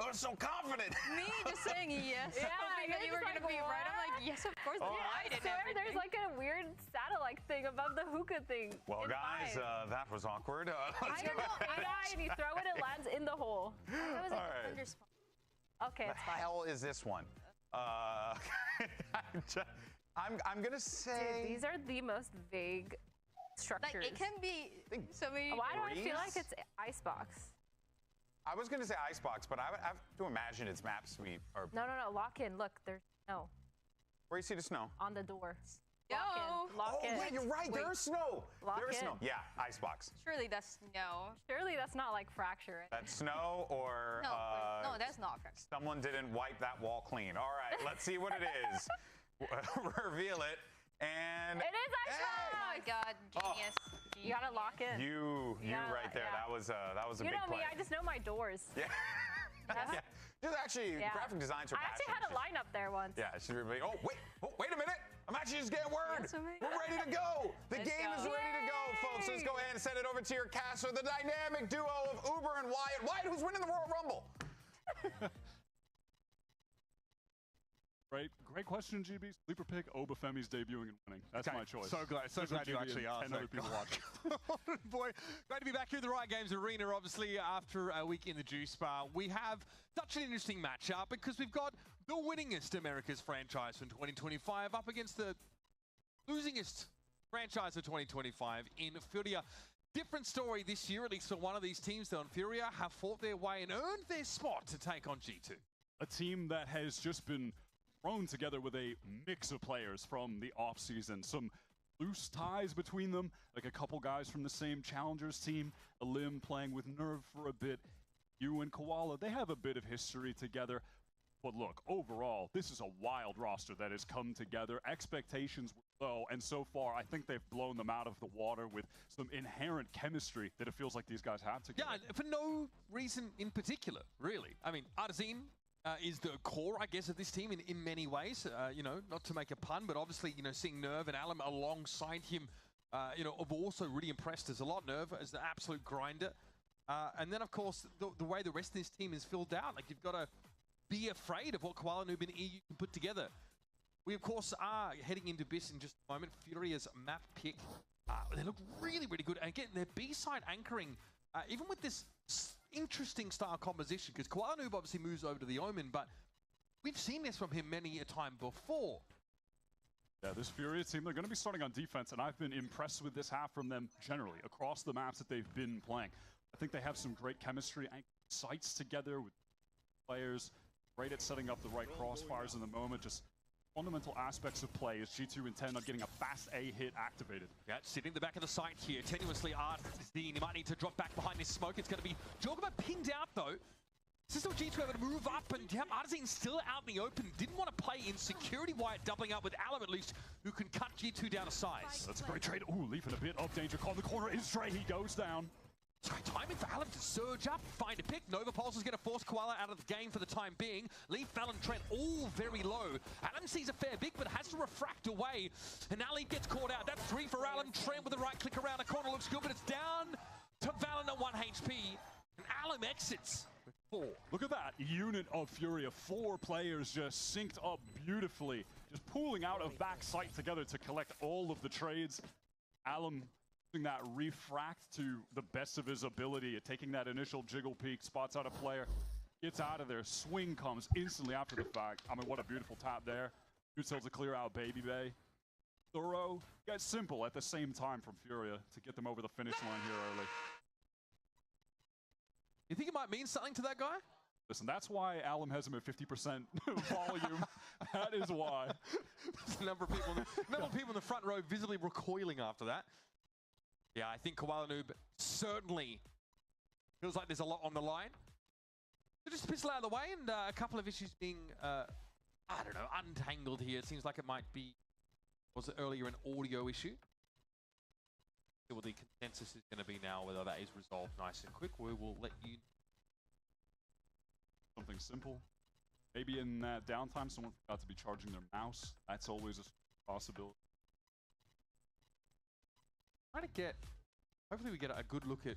I was so confident. Me just saying yes. Yeah, hoping that you were gonna be right. I'm like, yes, of course. Yeah, I swear there's like a weird satellite thing above the hookah thing. Well, guys, that was awkward. I don't know, AI, and you throw it, it lands in the hole. That was All right. Okay, the it's fine. hell is this one? I'm gonna say. Dude, these are the most vague structures. Like it can be so many. Why do I feel like it's Icebox? I was gonna say Icebox, but I have to imagine it's Map Suite or. No, lock in. Look, there's snow. Where you see the snow? On the door. No. Lock in. Wait, you're right. Wait. There's snow. Lock There's in. snow. Yeah, Icebox. Surely that's no. Surely that's not like fracture. That's snow or. No, that's not fracture. Someone didn't wipe that wall clean. All right, let's see what it is. Reveal it. And it is Icebox. Oh my God, genius. You gotta lock in. You right there. Yeah. That was a you big know play. me. I just know my doors. Yeah. Yeah. Just actually, graphic designs are I actually had a lineup there once. Yeah, she's really. Oh wait a minute! I'm actually just getting word. Yes, We're ready to go. The game is ready to go, folks. Let's go ahead and send it over to your caster, the dynamic duo of Uber and Wyatt. Wyatt, who's winning the Royal Rumble? Right, great question, GB. Sleeper pick, Obafemi's debuting and winning. That's my choice. So glad you actually asked. 10 other people watching. Boy, great to be back here at the Riot Games Arena, obviously, after a week in the Juice Bar. We have such an interesting matchup because we've got the winningest America's franchise from 2025 up against the losingest franchise of 2025 in FURIA. Different story this year, at least for one of these teams, though. FURIA have fought their way and earned their spot to take on G2. A team that has just been thrown together with a mix of players from the offseason. Some loose ties between them, like a couple guys from the same Challengers team, Alim playing with Nerve for a bit, you and Koala, they have a bit of history together. But look, overall, this is a wild roster that has come together. Expectations were low, and so far, I think they've blown them out of the water with some inherent chemistry that it feels like these guys have together. Yeah, for no reason in particular, really. I mean, Artazine is the core, I guess, of this team in many ways. You know, not to make a pun, but obviously, you know, seeing Nerve and Alim alongside him, you know, have also really impressed us a lot. Nerve as the absolute grinder. And then, of course, the way the rest of this team is filled out. Like, you've got to be afraid of what Koala Noob and EU can put together. We, of course, are heading into this in just a moment. Furia's map pick. They look really, really good. And again, their B-side anchoring, even with this interesting style composition, because Koala Noob obviously moves over to the Omen, but we've seen this from him many a time before. Yeah, this Furia team, they're going to be starting on defense, and I've been impressed with this half from them generally, across the maps that they've been playing. I think they have some great chemistry, sights together with players, great at setting up the right crossfires in the moment, just fundamental aspects of play as G2 intend on getting a fast A hit activated. Yeah, sitting in the back of the site here, tenuously Arsene. He might need to drop back behind this smoke. It's going to be Jogaba pinned out though. This is still G2 able to move up, and Arsene still out in the open. Didn't want to play in security wire, doubling up with Alum at least, who can cut G2 down to size. That's a great trade. Ooh, Leaf in a bit of danger. Call in the corner is Dre. He goes down. So timing for Alum to surge up, find a pick. Nova Pulse is going to force Koala out of the game for the time being. Leaf, Val, and Trent all very low. Alum sees a fair big, but has to refract away. And now Leaf gets caught out. That's 3 for Alum. Trent with the right click around the corner looks good, but it's down to Valen at 1 HP. And Alum exits with 4. Look at that unit of Furia. 4 players just synced up beautifully. Just pooling out of back sight together to collect all of the trades. Alum using that refract to the best of his ability at taking that initial jiggle peek, spots out a player, gets out of there, swing comes instantly after the fact. I mean, what a beautiful tap there. Shoots to clear out Baby Bay. Thorough, yet simple at the same time from Furia to get them over the finish line here early. You think it might mean something to that guy? Listen, that's why Alum has him at 50% volume. That is why. There's a number of people in the front row visibly recoiling after that. Yeah, I think Koala Noob certainly feels like there's a lot on the line. So just a pistol out of the way, and a couple of issues being, I don't know, untangled here. It seems like it might be, was it earlier an audio issue? Well, the consensus is going to be now whether that is resolved nice and quick. We will let you... Something simple. Maybe in that downtime, someone forgot to be charging their mouse. That's always a possibility. Trying to get, hopefully we get a good look at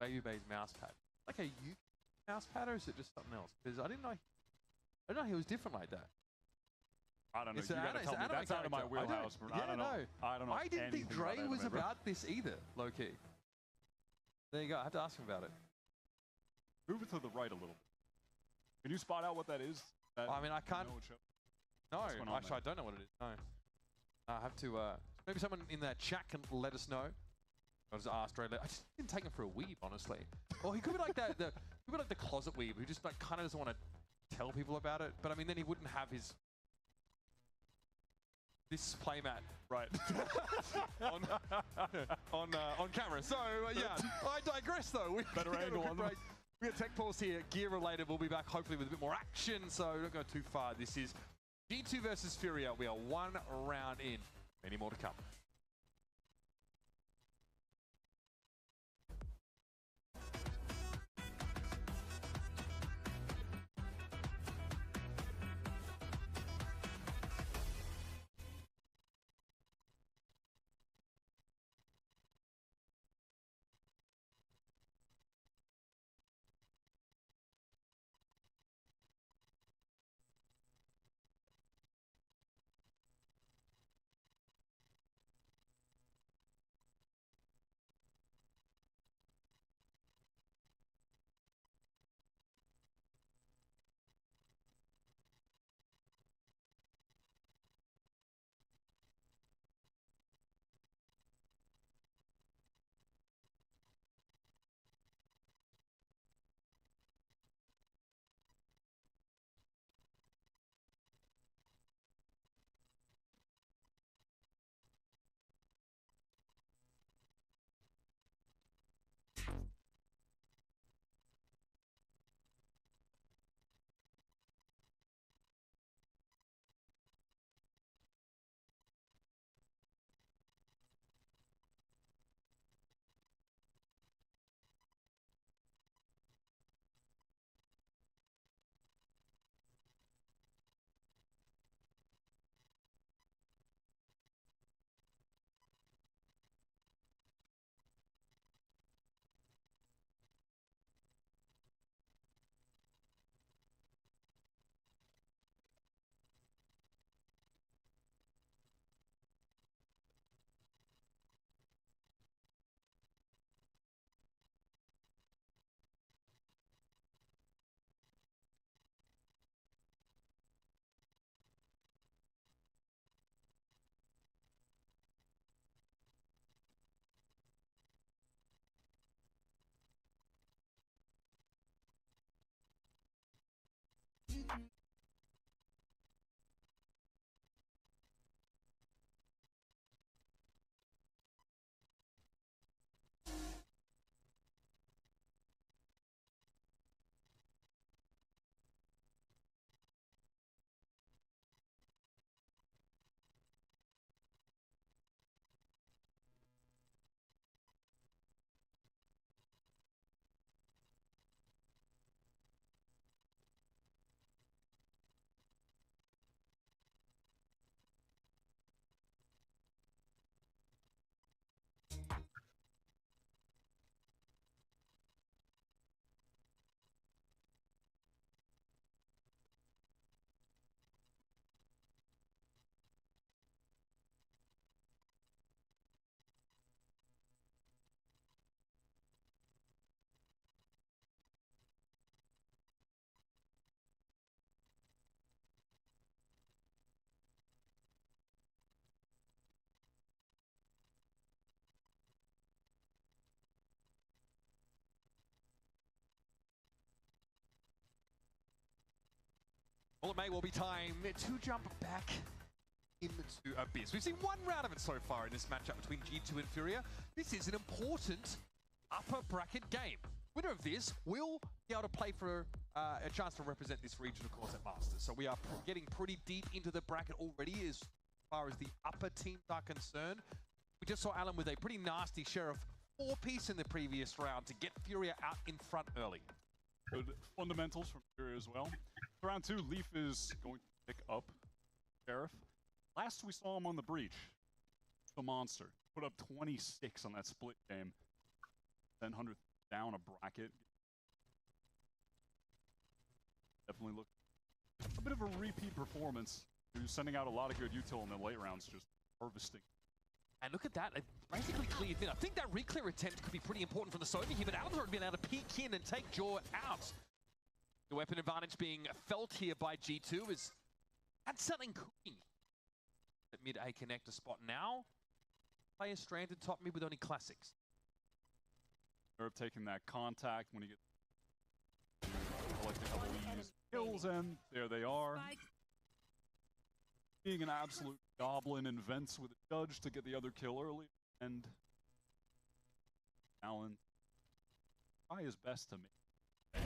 Baby Bay's mouse pad. Like a UK mouse pad, or is it just something else? Because I didn't know he was different like that. I don't know. You gotta tell me. That's out of my wheelhouse. I don't know. I don't know. I didn't think Dre was about this either, low key. There you go. I have to ask him about it. Move it to the right a little. Can you spot out what that is? I mean, I can't. No, actually, I don't know what it is. No. I have to. Maybe someone in that chat can let us know. I just asked Dre. I just didn't take him for a weeb, honestly. Or he could be like the could be like the closet weeb who just like kind of doesn't want to tell people about it. But I mean, then he wouldn't have this playmat right on camera. So yeah, I digress though. Better angle on them. We got tech pause here, gear related. We'll be back hopefully with a bit more action. So don't go too far. This is G2 versus Furia. We are 1 round in. Many more to come. Well, it may well be time to jump back into Abyss. We've seen one round of it so far in this matchup between G2 and FURIA. This is an important upper bracket game. Winner of this will be able to play for a chance to represent this region, of course, at Masters. So we are getting pretty deep into the bracket already as far as the upper teams are concerned. We just saw Alan with a pretty nasty share of 4-piece in the previous round to get FURIA out in front early. Good fundamentals from FURIA as well. Round 2, Leaf is going to pick up Sheriff. Last we saw him on the Breach, the monster. Put up 26 on that split game. 100 down a bracket. Definitely look a bit of a repeat performance. Who's sending out a lot of good util in the late rounds, just harvesting. And look at that, it basically cleared in. I think that reclear attempt could be pretty important for the Sovi here, but Alan's already been able to peek in and take Jaw out. The weapon advantage being felt here by G2 is that's something cooking. At mid-A connector spot now. Player stranded top mid with only classics. Nerve taking that contact when he gets collecting a couple easy kills, and there they are. Being an absolute goblin and vents with a judge to get the other kill early, and Alan try his best to make.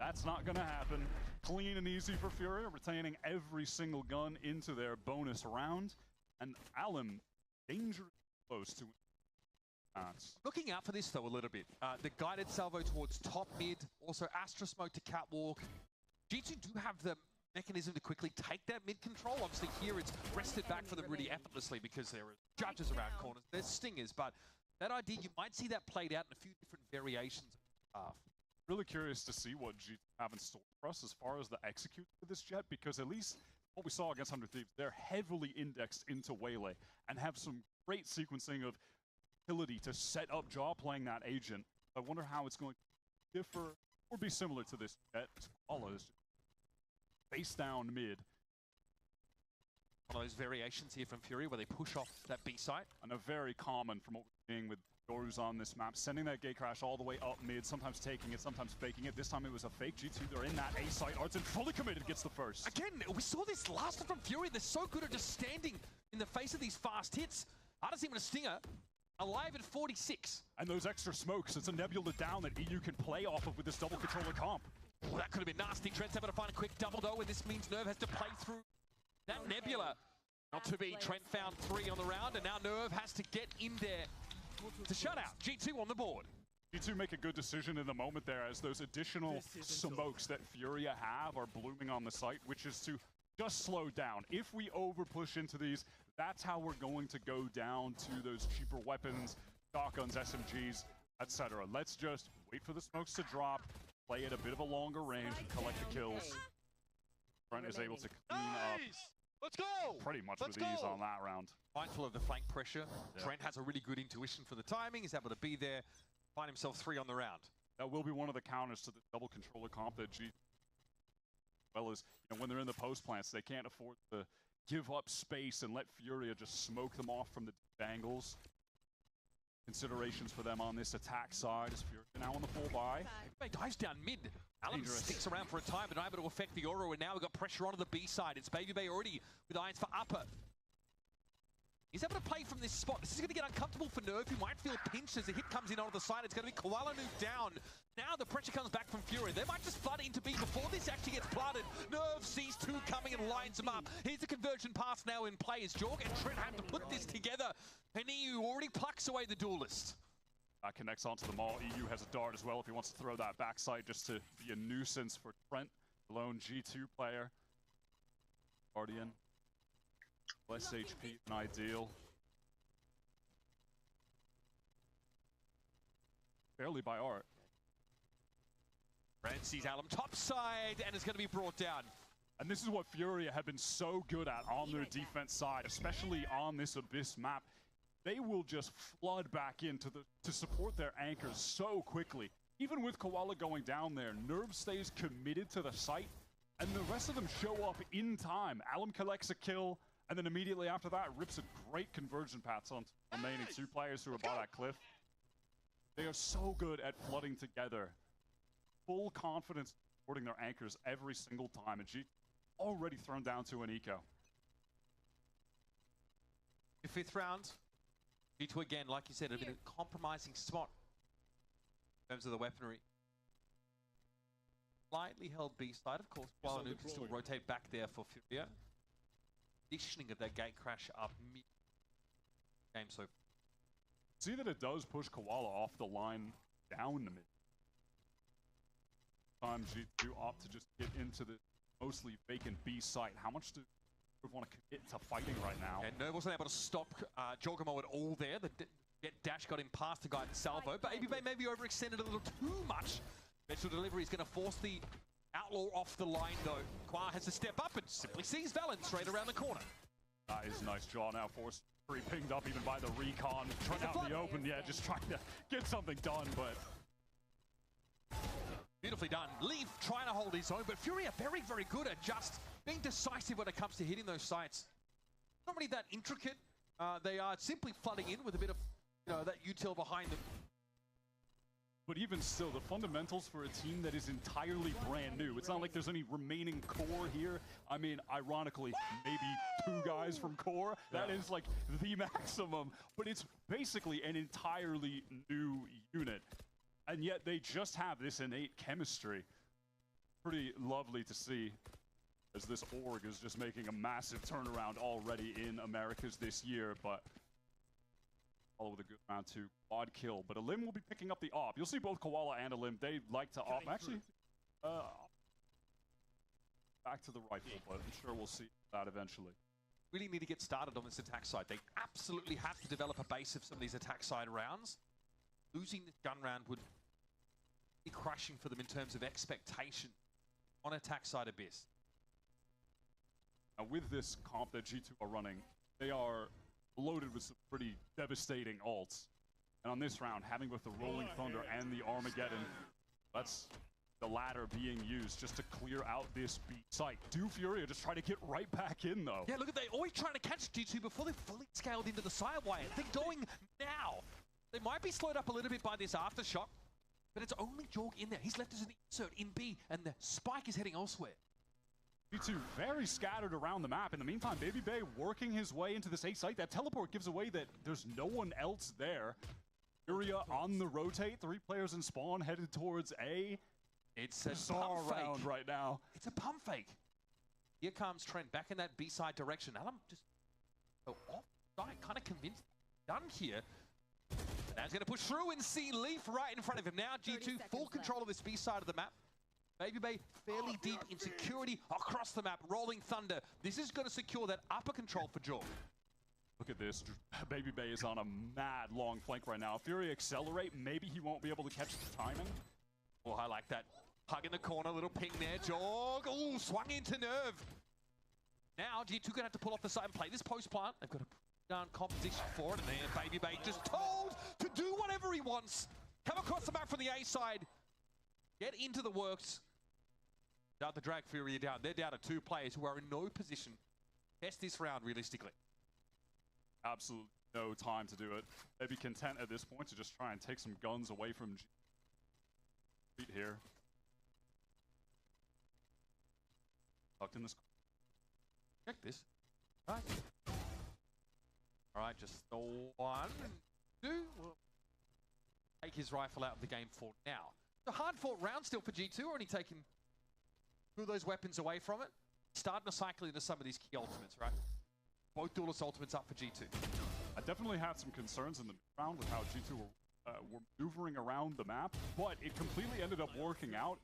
That's not gonna happen. Clean and easy for FURIA, retaining every single gun into their bonus round, and Alan dangerously close to Looking out for this though a little bit. The guided salvo towards top mid, also Astra smoke to catwalk. G2 do have the mechanism to quickly take that mid control. Obviously here it's wrested back for them really effortlessly because there are judges around corners, there's stingers, but that idea, you might see that played out in a few different variations. Really curious to see what G2 have in store for us as far as the execute for this jet, because at least what we saw against 100 Thieves, they're heavily indexed into Waylay and have some great sequencing of ability to set up Jaw playing that agent. I wonder how it's going to differ or be similar to this jet. Follows face down mid. One of those variations here from FURIA where they push off that B site. And a very common from what we're seeing with Yoru's on this map, sending that gate crash all the way up mid, sometimes taking it, sometimes faking it. This time it was a fake. G2, they're in that A site. Artson fully committed, gets the first. Again, we saw this last time from FURIA. They're so good at just standing in the face of these fast hits. Artson with a stinger. Alive at 46. And those extra smokes, it's a nebula down that EU can play off of with this double controller comp. Oh, that could have been nasty. Trent's able to find a quick double though, and this means Nerve has to play through that nebula. Not to be, Trent found 3 on the round, and now Nerve has to get in there to shut out. G2 on the board. G2 make a good decision in the moment there as those additional smokes that FURIA have are blooming on the site, which is to just slow down. If we over push into these, that's how we're going to go down to those cheaper weapons, shotguns, SMGs, etc. Let's just wait for the smokes to drop, play at a bit of a longer range, and collect the kills. Trent is able to clean up Let's go! pretty much with ease on that round. Mindful of the flank pressure. Yeah. Trent has a really good intuition for the timing. He's able to be there, find himself 3 on the round. That will be one of the counters to the double controller comp that G, well as when they're in the post plants, they can't afford to give up space and let FURIA just smoke them off from the angles. Considerations for them on this attack side as FURIA now on the full buy. He dives down mid. Alan sticks around for a time, but unable to affect the aura, and now we've got pressure onto the B side. It's Baby Bay already with irons for upper. He's able to play from this spot. This is going to get uncomfortable for Nerve, who might feel pinched as the hit comes in onto the side. It's going to be Koala Nuke down. Now the pressure comes back from FURIA. They might just flood into B before this actually gets flooded. Nerve sees 2 coming and lines them up. Here's the conversion pass now in play as Jorg and Trent have to put this together. And EU already plucks away the duelist. That connects onto the mall. EU has a dart as well if he wants to throw that backside just to be a nuisance for Trent, the lone G2 player. Guardian. Less HP than ideal. Barely by art. Brand sees Alum topside and is going to be brought down. And this is what FURIA have been so good at on their defense side, especially on this Abyss map. They will just flood back in to support their anchors so quickly. Even with Koala going down there, Nerve stays committed to the site, and the rest of them show up in time. Alum collects a kill, and then immediately after that, rips a great conversion pass on the remaining 2 players who are by that cliff. They are so good at flooding together. Full confidence supporting their anchors every single time, and G already thrown down to an eco. The 5th round, G2 again, like you said, a bit of a compromising spot in terms of the weaponry. Slightly held B side, of course, while Nuke can still rotate back there for FURIA. Conditioning of that gate crash up mid game, so see that it does push Koala off the line down the mid. Time G2 opt to just get into the mostly vacant B site. How much do we want to commit to fighting right now? And Nerve wasn't able to stop Jogamo at all there. The jet dash got him past the guy in Salvo, but AB maybe overextended a little too much. Special delivery is going to force the Outlaw off the line though. Kwa has to step up and simply sees Valen straight around the corner. That is a nice draw now, forced pretty pinged up even by the recon. Trying out in the open, yeah, just trying to get something done, but... Beautifully done. Leaf trying to hold his own, but FURIA very, very good at just being decisive when it comes to hitting those sites. Not really that intricate. They are simply flooding in with a bit of, that util behind them. But even still, the fundamentals for a team that is entirely brand new. It's not like there's any remaining core here. I mean, ironically, maybe 2 guys from core. That is like the maximum. But it's basically an entirely new unit. And yet they just have this innate chemistry. Pretty lovely to see, as this org is just making a massive turnaround already in Americas this year. But all with a good round 2 quad kill, but Alim will be picking up the op. You'll see both Koala and Alim, they like to op. Actually, back to the rifle, but I'm sure we'll see that eventually. Really need to get started on this attack side. They absolutely have to develop a base of some of these attack side rounds. Losing this gun round would be crushing for them in terms of expectation on attack side Abyss. Now with this comp that G2 are running, they are loaded with some pretty devastating ults. And on this round, having both the Rolling Thunder and the Armageddon, that's the latter being used just to clear out this B site. Do FURIA just try to get right back in, though? Yeah, look at, they're always trying to catch G2 before they're fully scaled into the side wire. They're going now. They might be slowed up a little bit by this aftershock, but it's only Jorg in there. He's left as an insert in B, and the spike is heading elsewhere. G2 very scattered around the map. In the meantime, Baby Bay working his way into this A site. That teleport gives away that there's no one else there. FURIA on the rotate. 3 players in spawn headed towards A. It's a pump fake round right now. It's a pump fake. Here comes Trent back in that B side direction. Alam just offside, kind of convinced done here. Now he's going to push through and see Leaf right in front of him. Now G2 full control of this B side of the map. Baby Bay fairly deep in security across the map. Rolling Thunder. This is going to secure that upper control for Jorg. Look at this. Baby Bay is on a mad long flank right now. FURIA accelerate. Maybe he won't be able to catch the timing. Oh, I like that. Hug in the corner. Little ping there. Jorg. Oh, swung into Nerve. Now G2 going to have to pull off the side and play this post plant. They've got a down composition for it. And then Baby Bay just told to do whatever he wants. Come across the map from the A side. Get into the works. Start to drag FURIA down. They're down to 2 players who are in no position to test this round realistically. Absolutely no time to do it. They'd be content at this point to just try and take some guns away from G here. Tucked in this. Check this. All right, just stole 1, 2. We'll take his rifle out of the game for now. The hard-fought round still for G2, only taking 2 of those weapons away from it. Starting to cycle into some of these key ultimates, right? Both duelist ultimates up for G2. I definitely had some concerns in the round with how G2 were maneuvering around the map, but it completely ended up working out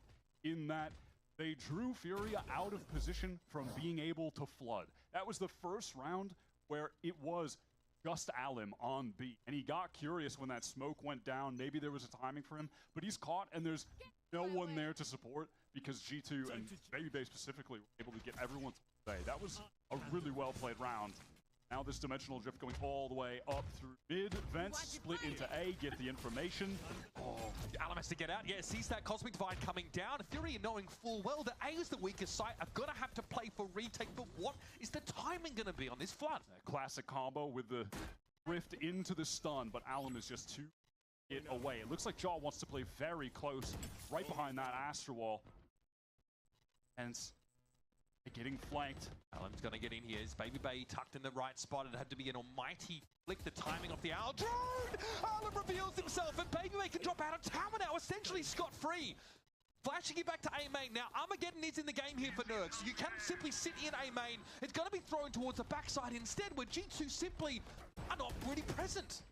in that they drew FURIA out of position from being able to flood. That was the first round where it was just Alim on B, and he got curious when that smoke went down. Maybe there was a timing for him, but he's caught, and there's no one there to support because G2 and Baby Bay specifically were able to get everyone to play. That was a really well-played round. Now this dimensional drift going all the way up through mid. Vents split into A, get the information. Oh, Alam has to get out. Yeah, sees that Cosmic Divide coming down. FURIA knowing full well that A is the weakest site. I've got to have to play for retake, but what is the timing going to be on this flood? Classic combo with the drift into the stun, but Alam is just too it away. It looks like Jaw wants to play very close, right behind that Astro Wall. And Getting flanked. Alan's going to get in here. Is Baby Bay tucked in the right spot? It had to be an almighty flick. The timing of the owl drone. Alan reveals himself, and Baby Bay can drop out of tower now, essentially scot-free. Flashing it back to A main. Now, Armageddon is in the game here for Nergs. You can't simply sit in A main. It's going to be thrown towards the backside instead, where G2 simply are not really present.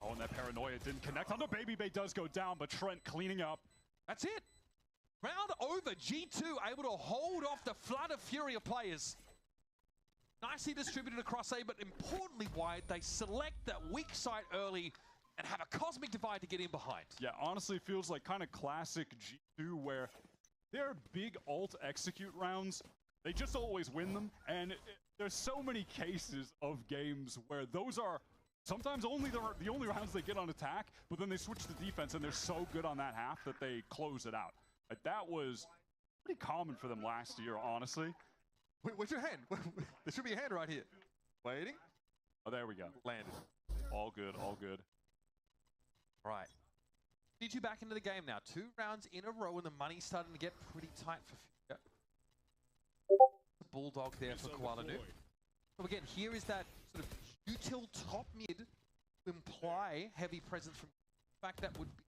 Oh, and that paranoia didn't connect. On the Baby Bay does go down, but Trent cleaning up. That's it. Round over, G2 able to hold off the flood of FURIA players. Nicely distributed across A, but importantly wide, they select that weak side early and have a cosmic divide to get in behind. Yeah, honestly feels like kind of classic G2 where their big ult execute rounds, they just always win them. And there's so many cases of games where those are sometimes only the only rounds they get on attack, but then they switch to defense and they're so good on that half that they close it out. That was pretty common for them last year, honestly. Wait, what's your hand? There should be a hand right here. Waiting. Oh, there we go. Landed. All good, all good. Right. G2 back into the game now. 2 rounds in a row, and the money's starting to get pretty tight for FURIA. Bulldog there for Kuala Lumpur. So again, here is that sort of util top mid to imply heavy presence from. In fact, that would be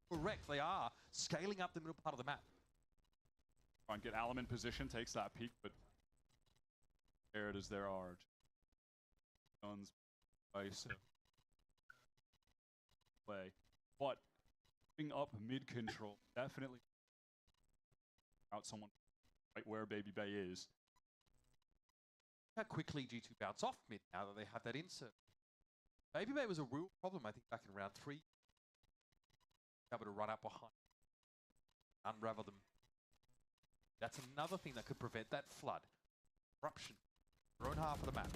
correct. They are scaling up the middle part of the map. Try and get Alum in position, takes that peek, but there it is. There are guns, ice, play, but putting up mid control definitely out someone right where Baby Bay is. How quickly G2 bounce off mid now that they have that insert. Baby Bay was a real problem, I think, back in round 3. Able to run up behind, unravel them. That's another thing that could prevent that flood. Corruption. Their own half of the map.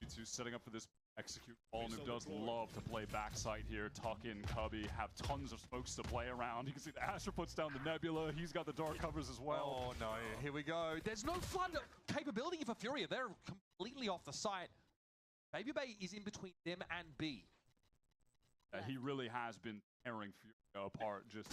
G2 setting up for this execute. Allnoob does love to play backside here. Tuck in Cubby, have tons of smokes to play around. You can see the Asher puts down the Nebula. He's got the dark covers as well. Oh no, here we go. There's no flood capability for FURIA. They're completely off the site. Baby Bay is in between them and B. He really has been tearing FURIA apart. Just